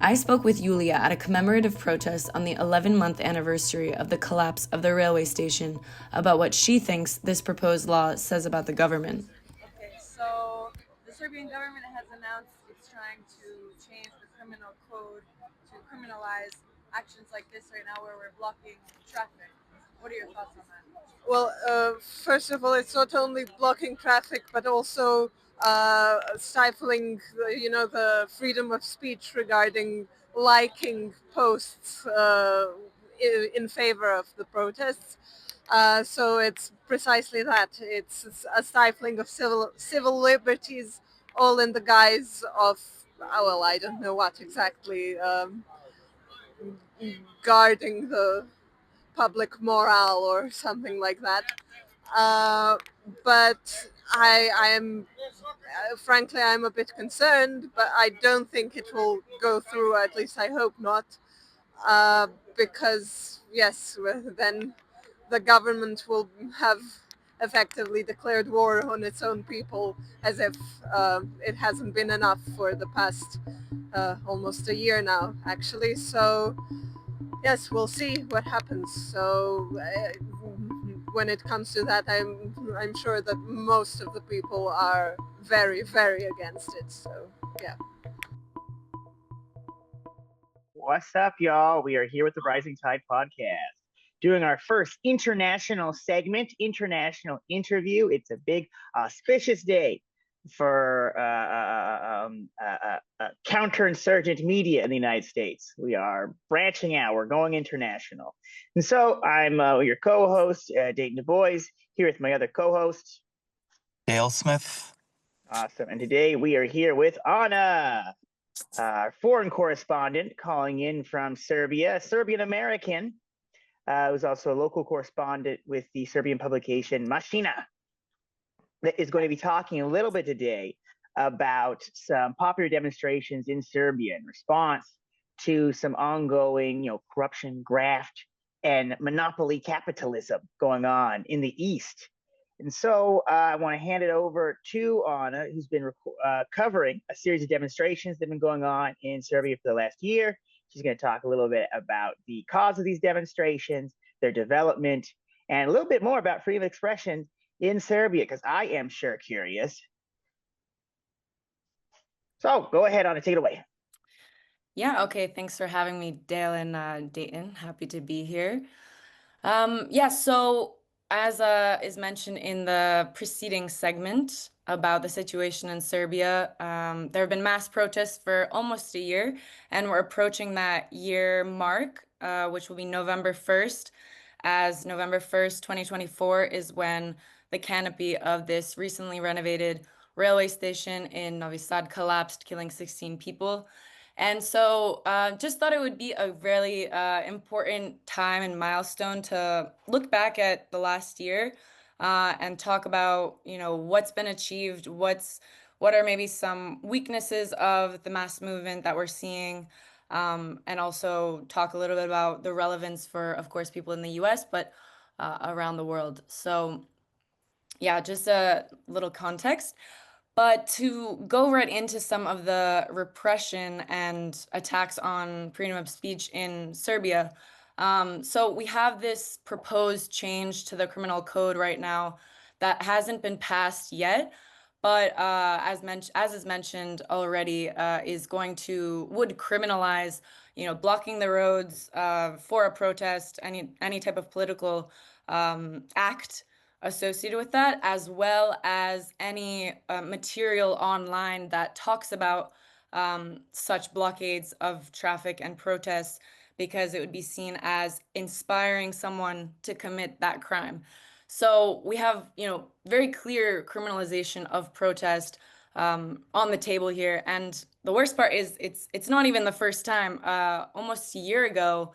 I spoke with Yulia at a commemorative protest on the 11-month anniversary of the collapse of the railway station about what she thinks this proposed law says about the government. Okay, so the Serbian government has announced it's trying to change the criminal code to criminalize actions like this right now where we're blocking traffic. What are your thoughts on that? Well, first of all, it's not only blocking traffic, but also stifling, the freedom of speech regarding liking posts in favor of the protests. So it's precisely that. It's a stifling of civil liberties, all in the guise of, I don't know what exactly, guarding the public morale or something like that. But I am, frankly, I'm a bit concerned, but I don't think it will go through, at least I hope not, because, yes, then the government will have effectively declared war on its own people, as if it hasn't been enough for the past almost a year now, actually. So, yes, we'll see what happens. So when it comes to that, I'm sure that most of the people are very, very against it. So, yeah. What's up, y'all? We are here with the Rising Tide podcast, doing our first international segment, international interview. It's a big, auspicious day for counterinsurgent media in the United States. We are branching out. We're going international. And so I'm your co-host, Dayton Du Bois, here with my other co-host, Dale Smith. Awesome. And today we are here with Ana, our foreign correspondent calling in from Serbia, a Serbian American, who's also a local correspondent with the Serbian publication Machina, that is going to be talking a little bit today about some popular demonstrations in Serbia in response to some ongoing, corruption, graft, and monopoly capitalism going on in the East. And so I want to hand it over to Ana, who's been covering a series of demonstrations that have been going on in Serbia for the last year. She's going to talk a little bit about the cause of these demonstrations, their development, and a little bit more about freedom of expression in Serbia, because I am sure curious. So go ahead, Ana, take it away. Yeah, okay. Thanks for having me, Dale and Dayton. Happy to be here. So as is mentioned in the preceding segment about the situation in Serbia, there have been mass protests for almost a year, and we're approaching that year mark, which will be November 1st, as November 1st, 2024 is when the canopy of this recently renovated railway station in Novi Sad collapsed, killing 16 people. And so just thought it would be a really important time and milestone to look back at the last year and talk about, what's been achieved, what are maybe some weaknesses of the mass movement that we're seeing, and also talk a little bit about the relevance for, of course, people in the US, but around the world. So yeah, just a little context. But to go right into some of the repression and attacks on freedom of speech in Serbia. So we have this proposed change to the criminal code right now that hasn't been passed yet, but as is mentioned already, would criminalize, blocking the roads for a protest, any type of political act associated with that, as well as any material online that talks about such blockades of traffic and protests, because it would be seen as inspiring someone to commit that crime. So we have, very clear criminalization of protest on the table here. And the worst part is it's not even the first time. Almost a year ago,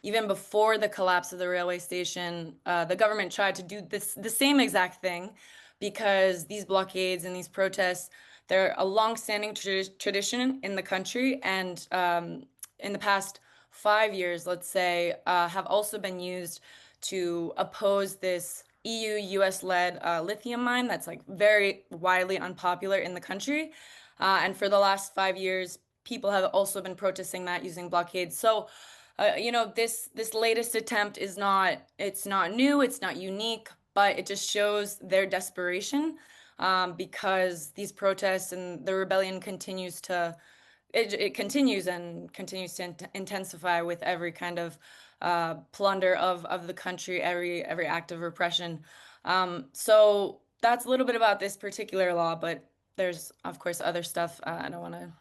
even before the collapse of the railway station, the government tried to do the same exact thing, because these blockades and these protests, they're a long-standing tradition in the country, and in the past 5 years, let's say, have also been used to oppose this EU-US-led lithium mine that's like very widely unpopular in the country. And for the last 5 years, people have also been protesting that using blockades. So this latest attempt is not new, it's not unique, but it just shows their desperation, because these protests and the rebellion continues to intensify with every kind of plunder of the country, every act of repression. So that's a little bit about this particular law, but there's of course other stuff. I don't want to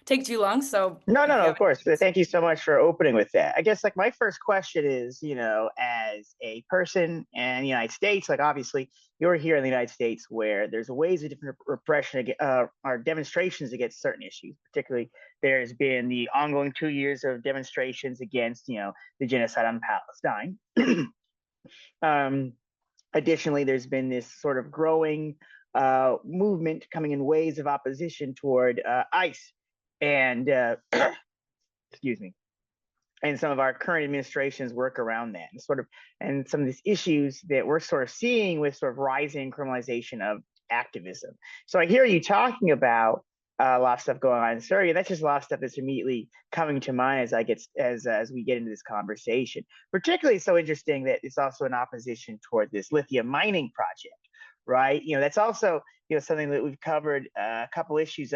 take too long, so No, of course. Thank you so much for opening with that. I guess my first question is, as a person in the United States, obviously you're here in the United States where there's ways of different repression or demonstrations against certain issues. Particularly, there's been the ongoing 2 years of demonstrations against, the genocide on Palestine. Additionally, there's been this sort of growing movement coming in waves of opposition toward ICE. And excuse me, and some of our current administrations work around that, and some of these issues that we're sort of seeing with sort of rising criminalization of activism. So I hear you talking about a lot of stuff going on in Serbia. That's just a lot of stuff that's immediately coming to mind as we get into this conversation. Particularly so interesting that it's also an opposition toward this lithium mining project, right? That's also something that we've covered a couple issues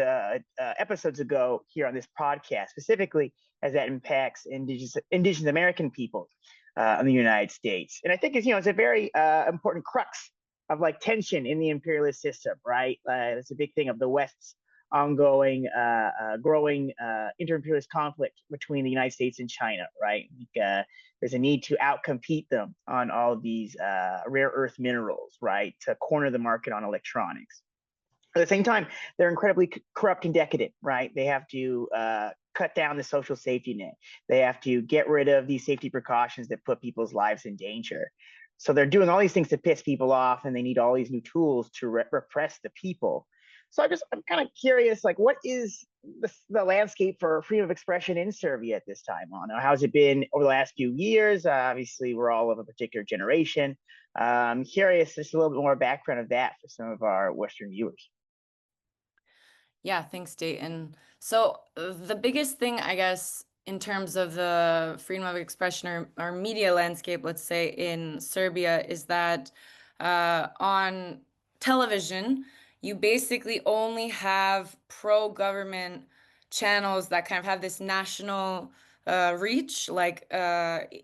episodes ago here on this podcast, specifically as that impacts indigenous American peoples in the United States. And I think it's a very important crux of tension in the imperialist system, right? It's a big thing of the West's ongoing, growing inter-imperialist conflict between the United States and China, right? There's a need to outcompete them on all of these rare earth minerals, right? To corner the market on electronics. At the same time, they're incredibly corrupt and decadent, right? They have to cut down the social safety net. They have to get rid of these safety precautions that put people's lives in danger. So they're doing all these things to piss people off, and they need all these new tools to repress the people. So I'm kind of curious, like, what is the landscape for freedom of expression in Serbia at this time? On how's it been over the last few years? Obviously, we're all of a particular generation. Curious, just a little bit more background of that for some of our Western viewers. Yeah, thanks, Dayton. So, the biggest thing, I guess, in terms of the freedom of expression or media landscape, let's say in Serbia, is that on television, you basically only have pro-government channels that kind of have this national reach, like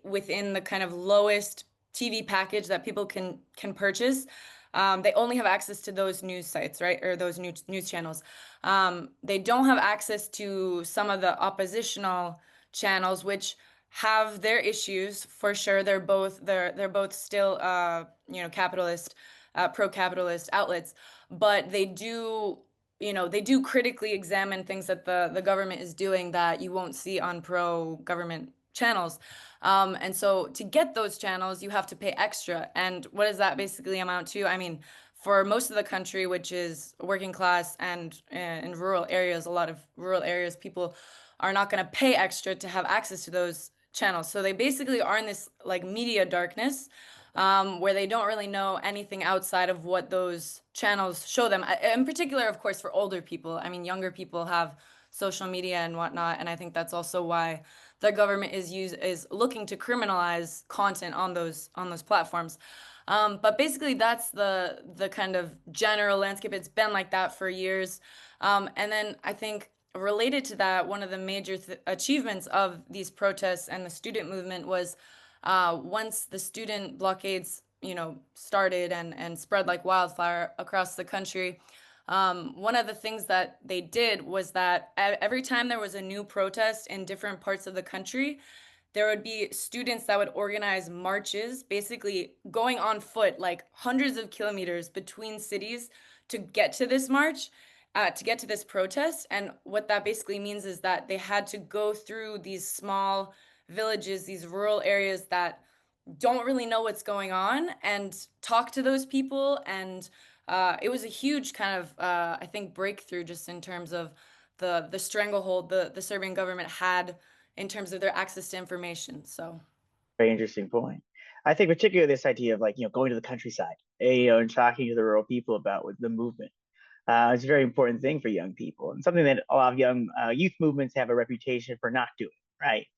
within the kind of lowest TV package that people can purchase. They only have access to those news sites, right, or those news channels. They don't have access to some of the oppositional channels, which have their issues for sure. They're both still capitalist, pro-capitalist outlets, but they do critically examine things that the government is doing that you won't see on pro-government channels. And so to get those channels, you have to pay extra. And what does that basically amount to? I mean, for most of the country, which is working class and in rural areas, a lot of rural areas, people are not going to pay extra to have access to those channels. So they basically are in this like media darkness, where they don't really know anything outside of what those channels show them. In particular, of course, for older people. I mean, younger people have social media and whatnot, and I think that's also why the government is looking to criminalize content on those platforms. But basically, that's the kind of general landscape. It's been like that for years. And then I think related to that, one of the major achievements of these protests and the student movement was once the student blockades, started and spread like wildfire across the country. One of the things that they did was that every time there was a new protest in different parts of the country, there would be students that would organize marches, basically going on foot, like hundreds of kilometers between cities to get to this march, to get to this protest. And what that basically means is that they had to go through these small villages, these rural areas that don't really know what's going on, and talk to those people. And it was a huge kind of, I think, breakthrough just in terms of the stranglehold the Serbian government had in terms of their access to information. So, Very interesting point. I think particularly this idea of like going to the countryside, and talking to the rural people about with the movement. It's a very important thing for young people, and something that a lot of young youth movements have a reputation for not doing. Right.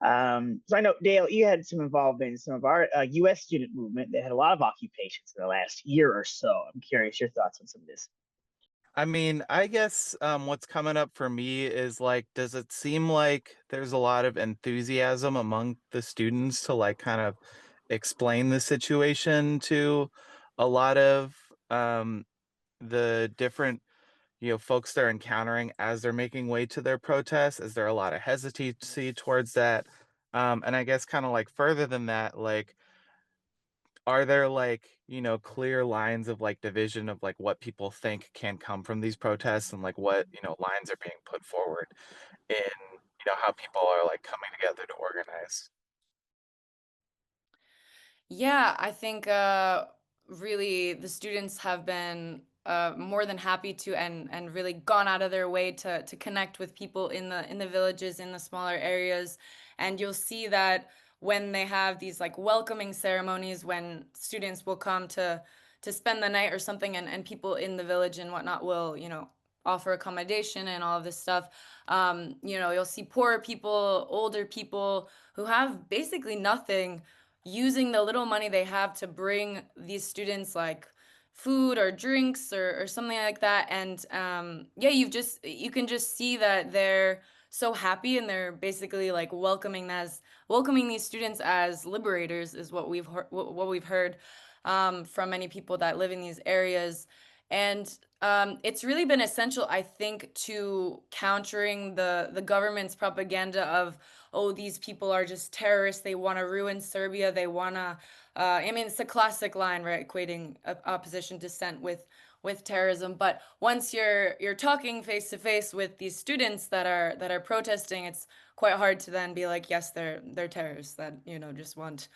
So I know, Dale, you had some involvement in some of our U.S. student movement that had a lot of occupations in the last year or so. I'm curious your thoughts on some of this. I mean, I guess what's coming up for me is like, does it seem like there's a lot of enthusiasm among the students to like kind of explain the situation to a lot of the different folks they're encountering as they're making way to their protests? Is there a lot of hesitancy towards that? And I guess kind of like further than that, like, are there like, clear lines of like division of like what people think can come from these protests and like what, lines are being put forward in, how people are like coming together to organize? yeah, I think really the students have been more than happy to and really gone out of their way to connect with people in the villages, in the smaller areas. And you'll see that when they have these like welcoming ceremonies, when students will come to spend the night or something, and people in the village and whatnot will, offer accommodation and all of this stuff. You'll see poorer people, older people who have basically nothing, using the little money they have to bring these students like food or drinks or something like that. And yeah, you can just see that they're so happy, and they're basically like welcoming these students as liberators, is what we've heard from many people that live in these areas. And it's really been essential, I think, to countering the government's propaganda of, oh, these people are just terrorists. They want to ruin Serbia. They want to. I mean, it's a classic line, right? Equating opposition dissent with terrorism. But once you're talking face to face with these students that are protesting, it's quite hard to then be like, yes, they're terrorists that just want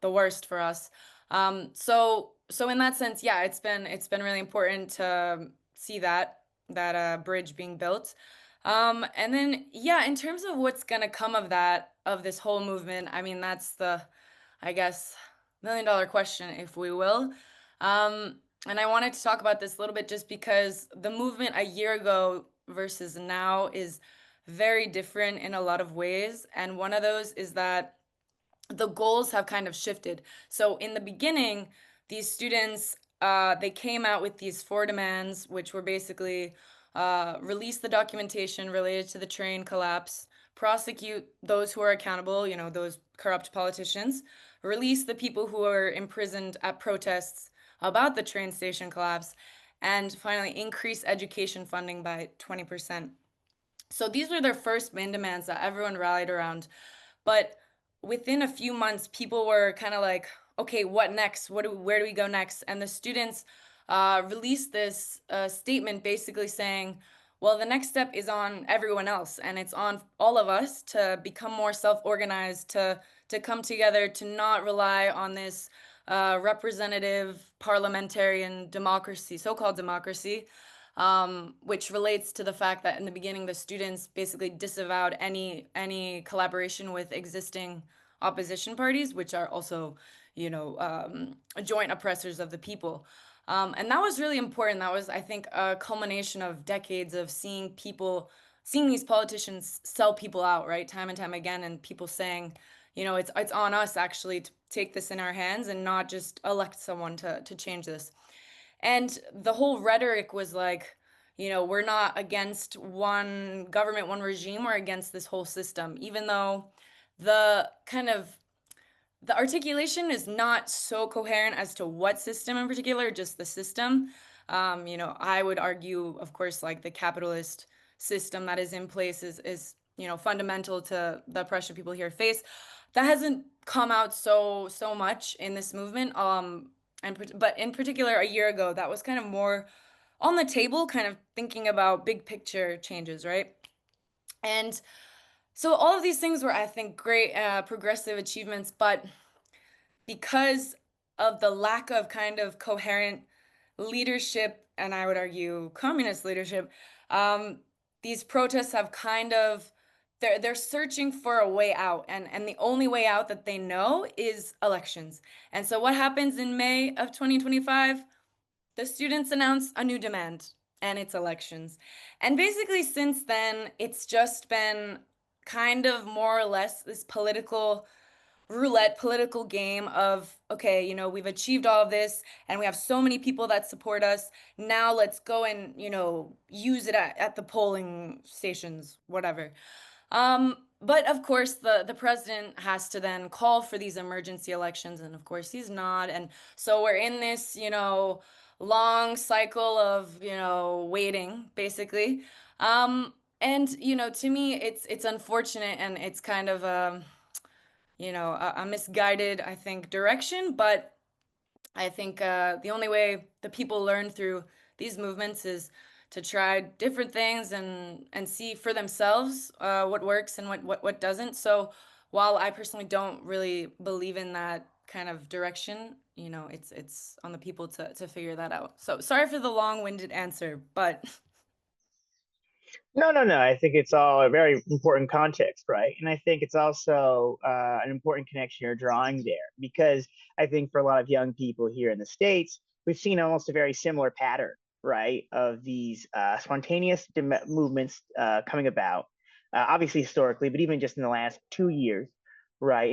the worst for us. So in that sense, yeah, it's been really important to see that. bridge being built. And then, yeah, in terms of what's gonna come of that, of this whole movement, I mean, that's the, I guess, $1 million question, if we will. And I wanted to talk about this a little bit just because the movement a year ago versus now is very different in a lot of ways. And one of those is that the goals have kind of shifted. So in the beginning, these students they came out with these 4 demands, which were basically release the documentation related to the train collapse, prosecute those who are accountable, those corrupt politicians, release the people who are imprisoned at protests about the train station collapse, and finally increase education funding by 20%. So these were their first main demands that everyone rallied around. But within a few months, people were kind of like, okay, what next? Where do we go next? And the students released this statement basically saying, well, the next step is on everyone else, and it's on all of us to become more self-organized, to come together, to not rely on this representative parliamentarian democracy, so-called democracy, which relates to the fact that in the beginning the students basically disavowed any collaboration with existing opposition parties, which are also, joint oppressors of the people. And that was really important. That was, I think, a culmination of decades of seeing these politicians sell people out, right, time and time again, and people saying, it's on us actually to take this in our hands and not just elect someone to change this. And the whole rhetoric was like, we're not against one government, one regime, we're against this whole system, even though the articulation is not so coherent as to what system in particular, just the system. I would argue, of course, like the capitalist system that is in place is fundamental to the oppression people here face. That hasn't come out so much in this movement. But in particular, a year ago, that was kind of more on the table, kind of thinking about big picture changes, right? And so all of these things were, I think, great progressive achievements, but because of the lack of kind of coherent leadership, and I would argue communist leadership, these protests have kind of, they're searching for a way out, and the only way out that they know is elections. And so what happens in May of 2025? The students announce a new demand, and it's elections. And basically since then, it's just been kind of more or less this political roulette, political game of, okay, we've achieved all of this and we have so many people that support us. Now let's go and, use it at the polling stations, whatever. But of course, the president has to then call for these emergency elections, and of course he's not. And so we're in this, long cycle of, waiting, basically. And, to me, it's unfortunate, and it's kind of a misguided, I think, direction. But I think the only way the people learn through these movements is to try different things and see for themselves what works and what doesn't. So while I personally don't really believe in that kind of direction, it's on the people to figure that out. So sorry for the long-winded answer, but No, no, no. I think it's all a very important context, right? And I think it's also an important connection you're drawing there, because I think for a lot of young people here in the States, we've seen almost a very similar pattern, right, of these spontaneous movements coming about, obviously historically, but even just in the last 2 years, right,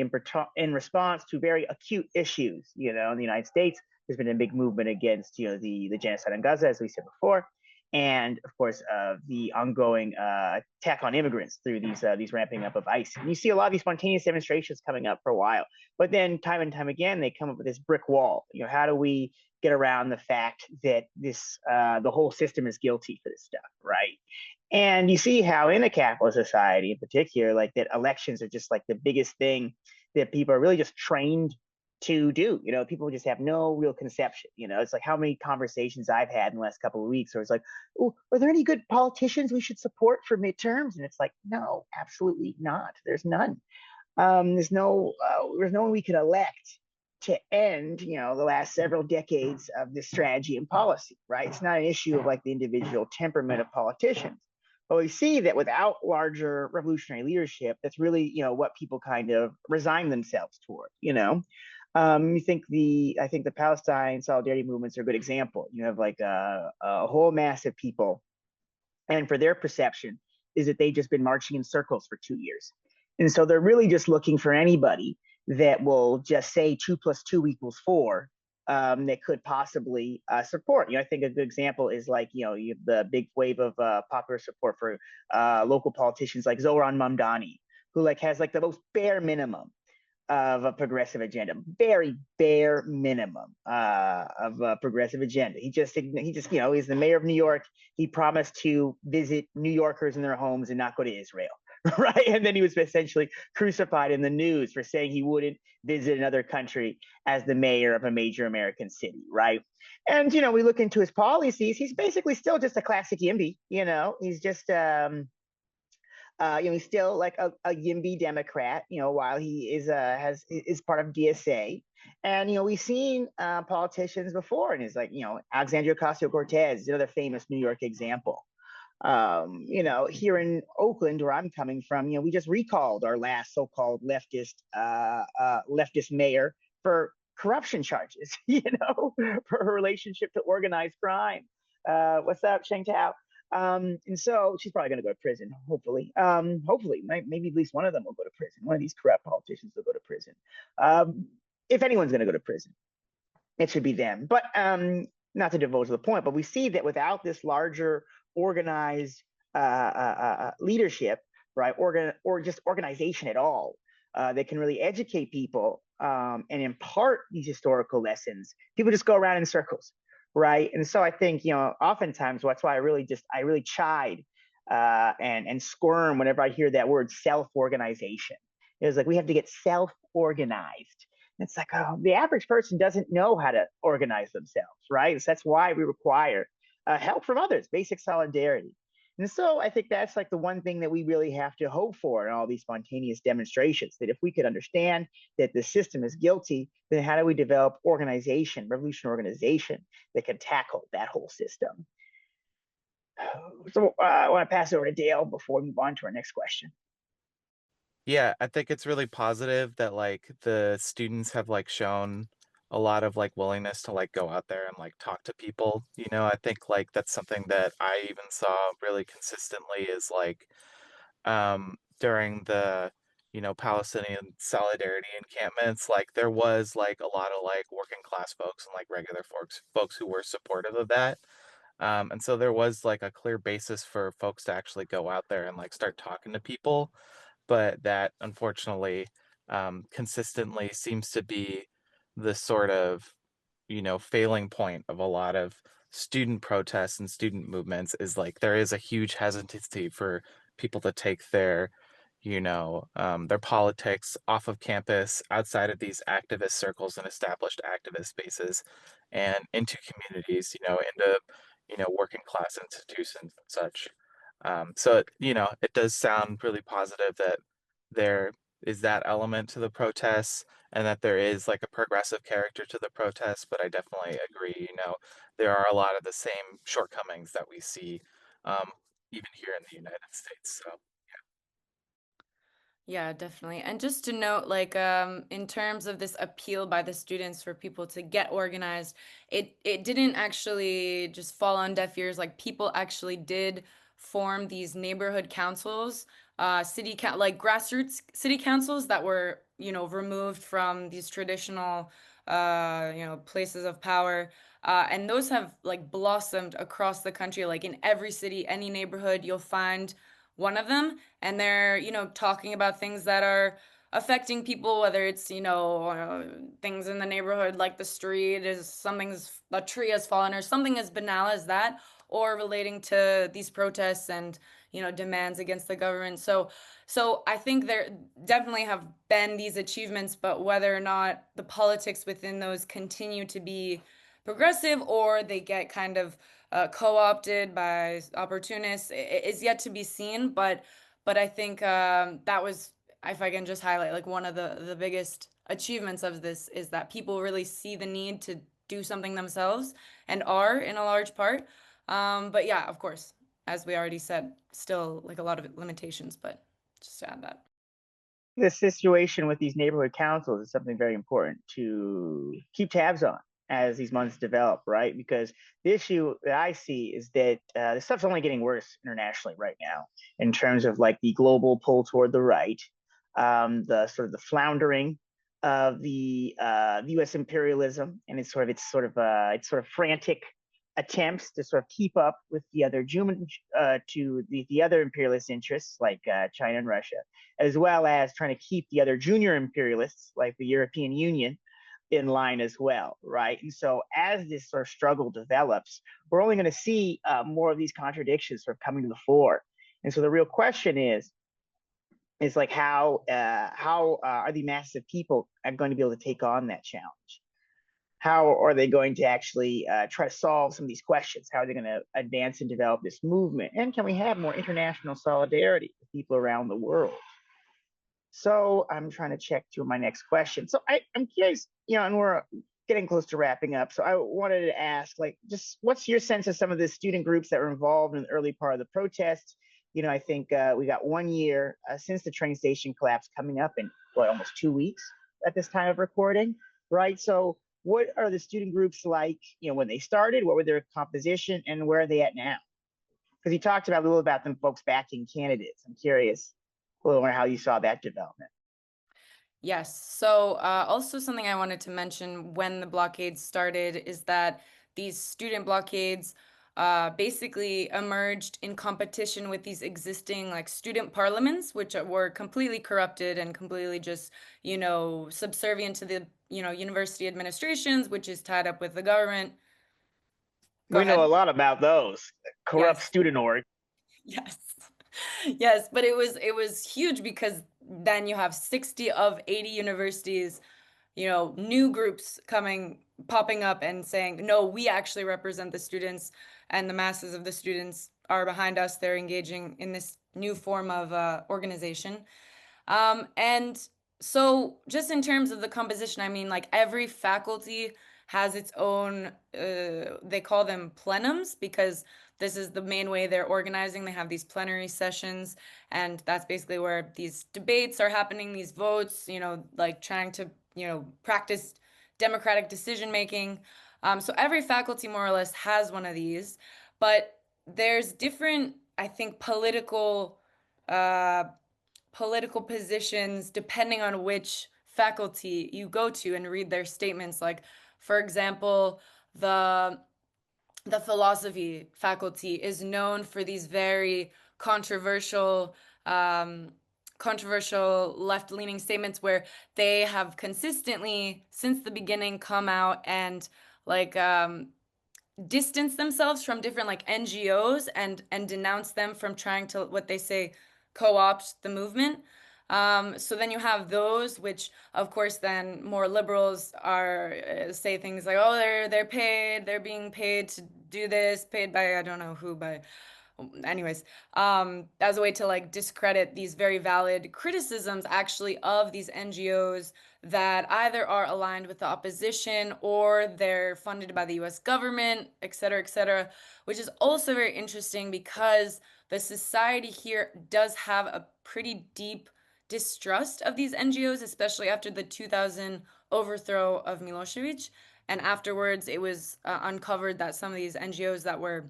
in response to very acute issues. In the United States, there's been a big movement against, the genocide in Gaza, as we said before, and of course the ongoing attack on immigrants through these ramping up of ICE. And you see a lot of these spontaneous demonstrations coming up for a while, but then time and time again they come up with this brick wall. How do we get around the fact that the whole system is guilty for this stuff, right? And you see how in a capitalist society in particular, like that elections are just like the biggest thing that people are really just trained to do. People just have no real conception. It's like how many conversations I've had in the last couple of weeks where it's like, oh, are there any good politicians we should support for midterms? And it's like, no, absolutely not. There's none. There's no one we could elect to end, the last several decades of this strategy and policy, right? It's not an issue of like the individual temperament of politicians. But we see that without larger revolutionary leadership, that's really, what people kind of resign themselves toward. I think the Palestine solidarity movements are a good example. You have like a whole mass of people, and for their perception is that they've just been marching in circles for 2 years. And so they're really just looking for anybody that will just say 2+2=4, that could possibly support. I think a good example is like, you have the big wave of popular support for local politicians like Zoran Mamdani, who like has like the most bare minimum of a progressive agenda, very bare minimum of a progressive agenda. He just, he's the mayor of New York. He promised to visit New Yorkers in their homes and not go to Israel, right? And then he was essentially crucified in the news for saying he wouldn't visit another country as the mayor of a major American city, right? And, we look into his policies, he's basically still just a classic YIMBY, he's just, he's still like a YIMBY Democrat, while he is part of DSA. And, we've seen politicians before, and it's like, Alexandria Ocasio-Cortez is another famous New York example. Here in Oakland, where I'm coming from, we just recalled our last so-called leftist mayor for corruption charges, for her relationship to organized crime. What's up, Sheng Tao? And so she's probably going to go to prison, hopefully. Maybe at least one of them will go to prison. One of these corrupt politicians will go to prison. If anyone's going to go to prison, it should be them. But not to divulge the point, but we see that without this larger organized leadership, right, or just organization at all, that can really educate people and impart these historical lessons, people just go around in circles. Right. And so I think, oftentimes that's why I really chide and squirm whenever I hear that word self-organization. It's like we have to get self-organized. It's like, oh, the average person doesn't know how to organize themselves. Right. So that's why we require help from others, basic solidarity. And so I think that's like the one thing that we really have to hope for in all these spontaneous demonstrations, that if we could understand that the system is guilty, then how do we develop revolution organization that can tackle that whole system? So I want to pass it over to Dale before we move on to our next question. Yeah, I think it's really positive that like the students have like shown a lot of like willingness to like go out there and like talk to people. I think like that's something that I even saw really consistently is like during the Palestinian solidarity encampments, like there was like a lot of like working class folks and like regular folks who were supportive of that. And so there was like a clear basis for folks to actually go out there and like start talking to people, but that unfortunately consistently seems to be the sort of failing point of a lot of student protests and student movements is like there is a huge hesitancy for people to take their politics off of campus, outside of these activist circles and established activist spaces, and into communities, into working class institutions and such. So it does sound really positive that there is that element to the protests and that there is like a progressive character to the protests, but I definitely agree, there are a lot of the same shortcomings that we see even here in the United States. So Yeah, definitely. And just to note, like, in terms of this appeal by the students for people to get organized, it didn't actually just fall on deaf ears. Like, people actually did form these neighborhood councils, like grassroots city councils that were, removed from these traditional, places of power. And those have like blossomed across the country. Like in every city, any neighborhood, you'll find one of them, and they're talking about things that are affecting people, whether it's things in the neighborhood like the street is a tree has fallen, or something as banal as that, or relating to these protests and demands against the government. So I think there definitely have been these achievements, but whether or not the politics within those continue to be progressive or they get kind of co-opted by opportunists is yet to be seen. But I think that was, if I can just highlight, like one of the biggest achievements of this is that people really see the need to do something themselves and are in a large part. But yeah, of course, as we already said, still like a lot of limitations, but just to add that. The situation with these neighborhood councils is something very important to keep tabs on as these months develop, right? Because the issue that I see is that this stuff's only getting worse internationally right now in terms of like the global pull toward the right, the sort of the floundering of the U.S. imperialism and its sort of frantic attempts to sort of keep up with the other the other imperialist interests like China and Russia, as well as trying to keep the other junior imperialists like the European Union in line as well, right? And so as this sort of struggle develops, we're only going to see more of these contradictions sort of coming to the fore. And so the real question is like how are the masses of people going to be able to take on that challenge? How are they going to actually try to solve some of these questions? How are they going to advance and develop this movement? And can we have more international solidarity with people around the world? So I'm trying to check to my next question. So I'm curious, and we're getting close to wrapping up. So I wanted to ask, like, just what's your sense of some of the student groups that were involved in the early part of the protests? I think we got 1 year since the train station collapse coming up in almost 2 weeks at this time of recording, right? So what are the student groups like, when they started? What were their composition and where are they at now? Because you talked about a little about them folks backing candidates. I'm curious a little more how you saw that development. Yes. So also something I wanted to mention when the blockades started is that these student blockades basically emerged in competition with these existing like student parliaments, which were completely corrupted and completely just, subservient to the, university administrations, which is tied up with the government. Go We ahead. know a lot about those corrupt Yes. student org. Yes. Yes, but it was huge because then you have 60 of 80 universities, new groups popping up and saying, no, we actually represent the students and the masses of the students are behind us. They're engaging in this new form of organization. And so just in terms of the composition, I mean, like every faculty has its own, they call them plenums because this is the main way they're organizing. They have these plenary sessions, and that's basically where these debates are happening, these votes, like trying to, practice democratic decision making. So every faculty more or less has one of these, but there's different, I think, uh, political positions depending on which faculty you go to and read their statements. Like, for example, the philosophy faculty is known for these very controversial left-leaning statements where they have consistently since the beginning come out and like distance themselves from different like NGOs and denounce them from trying to what they say co-opt the movement. So then you have those, which of course then more liberals are say things like, oh, they're being paid to do this, paid by I don't know who, by anyways, as a way to like discredit these very valid criticisms actually of these NGOs that either are aligned with the opposition or they're funded by the US government, et cetera, which is also very interesting because the society here does have a pretty deep distrust of these NGOs, especially after the 2000 overthrow of Milosevic. And afterwards, it was uncovered that some of these NGOs that were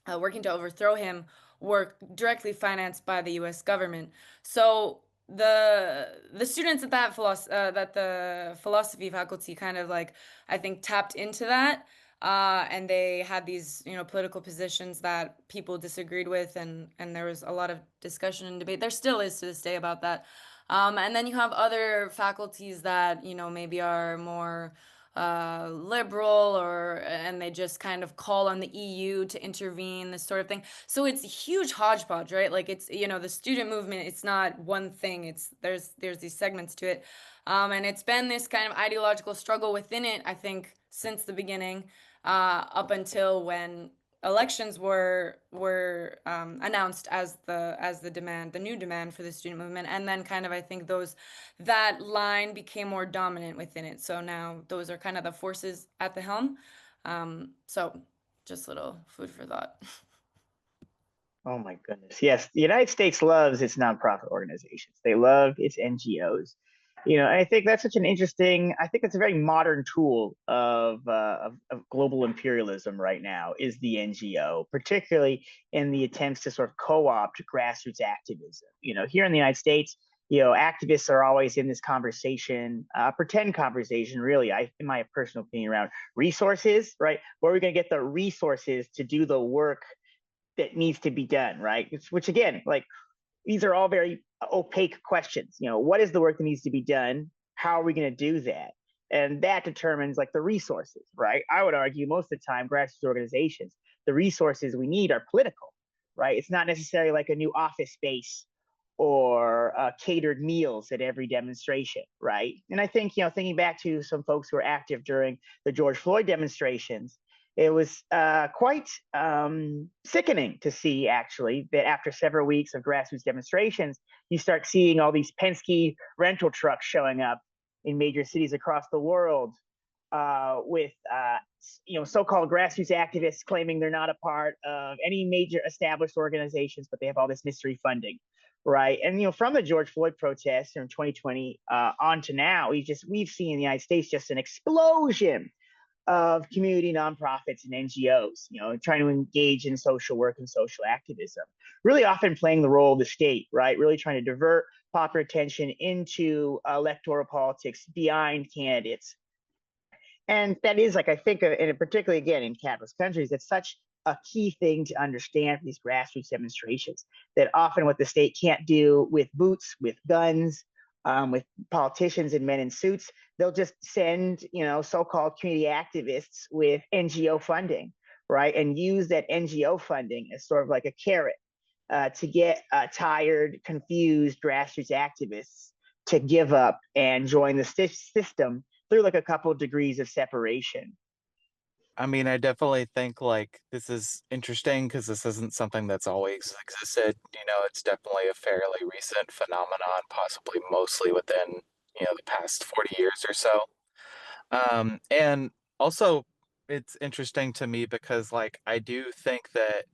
working to overthrow him were directly financed by the U.S. government. So the students at that the philosophy faculty kind of like I think tapped into that, and they had these political positions that people disagreed with, and there was a lot of discussion and debate. There still is to this day about that. And then you have other faculties that maybe are more liberal and they just kind of call on the EU to intervene, this sort of thing. So it's a huge hodgepodge, right? Like it's the student movement, it's not one thing. There's these segments to it. And it's been this kind of ideological struggle within it, I think, since the beginning, up until when elections were announced as the demand, the new demand for the student movement, and then kind of I think that line became more dominant within it. So now those are kind of the forces at the helm. So just little food for thought. Oh my goodness. Yes, the United States loves its nonprofit organizations. They love its NGOs. And I think that's such an interesting, I think it's a very modern tool of global imperialism right now is the NGO, particularly in the attempts to sort of co-opt grassroots activism. Here in the United States, activists are always in this conversation, pretend conversation, really, in my personal opinion, around resources, right? Where are we going to get the resources to do the work that needs to be done, right? Which again, like these are all very opaque questions. What is the work that needs to be done? How are we going to do that? And that determines like the resources, right? I would argue most of the time, grassroots organizations, the resources we need are political, right? It's not necessarily like a new office space or catered meals at every demonstration, right? And I think, thinking back to some folks who were active during the George Floyd demonstrations, it was quite sickening to see, actually, that after several weeks of grassroots demonstrations, you start seeing all these Penske rental trucks showing up in major cities across the world with, so-called grassroots activists claiming they're not a part of any major established organizations, but they have all this mystery funding, right? And, from the George Floyd protests from 2020 on to now, we've seen in the United States just an explosion of community nonprofits and NGOs, trying to engage in social work and social activism, really often playing the role of the state, right? Really trying to divert popular attention into electoral politics behind candidates. And that is, like, I think, and particularly, again, in capitalist countries, it's such a key thing to understand for these grassroots demonstrations, that often what the state can't do with boots, with guns, with politicians and men in suits, they'll just send, so-called community activists with NGO funding, right? And use that NGO funding as sort of like a carrot to get tired, confused grassroots activists to give up and join the system through like a couple of degrees of separation. I mean, I definitely think like this is interesting because this isn't something that's always existed. It's definitely a fairly recent phenomenon, possibly mostly within, the past 40 years or so. And also it's interesting to me because like I do think that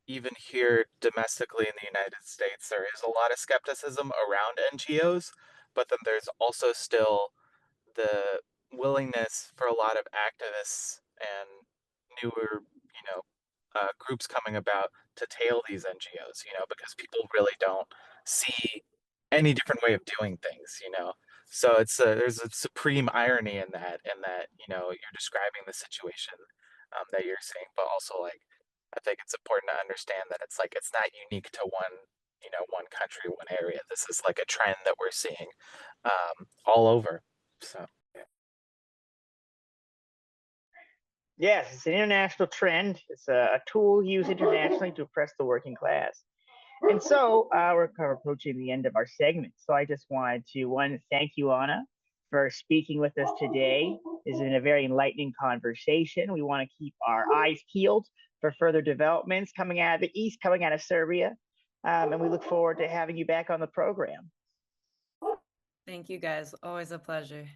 even here domestically in the United States, there is a lot of skepticism around NGOs, but then there's also still the willingness for a lot of activists and newer, groups coming about to tail these NGOs, because people really don't see any different way of doing things. So there's a supreme irony in that, you're describing the situation that you're seeing, but also like I think it's important to understand that it's like it's not unique to one country, one area. This is like a trend that we're seeing all over. So Yes, it's an international trend. It's a tool used internationally to oppress the working class. And so we're kind of approaching the end of our segment. So I just wanted to, one, thank you, Ana, for speaking with us today. This has been a very enlightening conversation. We want to keep our eyes peeled for further developments coming out of the East, coming out of Serbia. And we look forward to having you back on the program. Thank you, guys. Always a pleasure.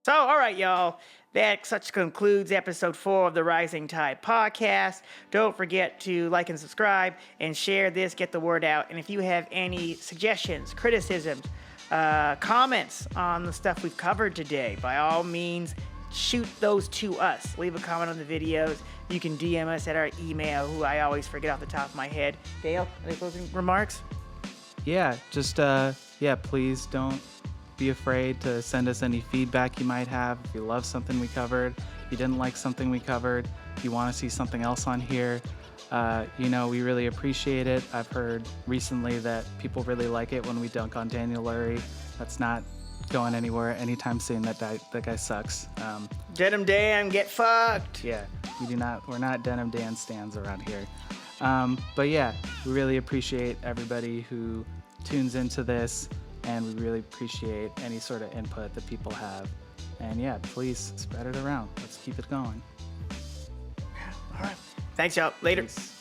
So, all right, y'all. That such concludes episode 4 of the Rising Tide podcast. Don't forget to like and subscribe and share this, get the word out. And if you have any suggestions, criticisms, comments on the stuff we've covered today, by all means, shoot those to us. Leave a comment on the videos. You can DM us at our email, who I always forget off the top of my head. Dale, any closing remarks? Yeah, just, please don't be afraid to send us any feedback you might have. If you love something we covered, if you didn't like something we covered, if you want to see something else on here, we really appreciate it. I've heard recently that people really like it when we dunk on Daniel Lurie. That's not going anywhere anytime soon. That guy sucks. Denim Dan, get fucked. Yeah, we're not Denim Dan stands around here. But yeah, we really appreciate everybody who tunes into this, and we really appreciate any sort of input that people have. And yeah, please spread it around. Let's keep it going. All right. Thanks, y'all. Later. Peace.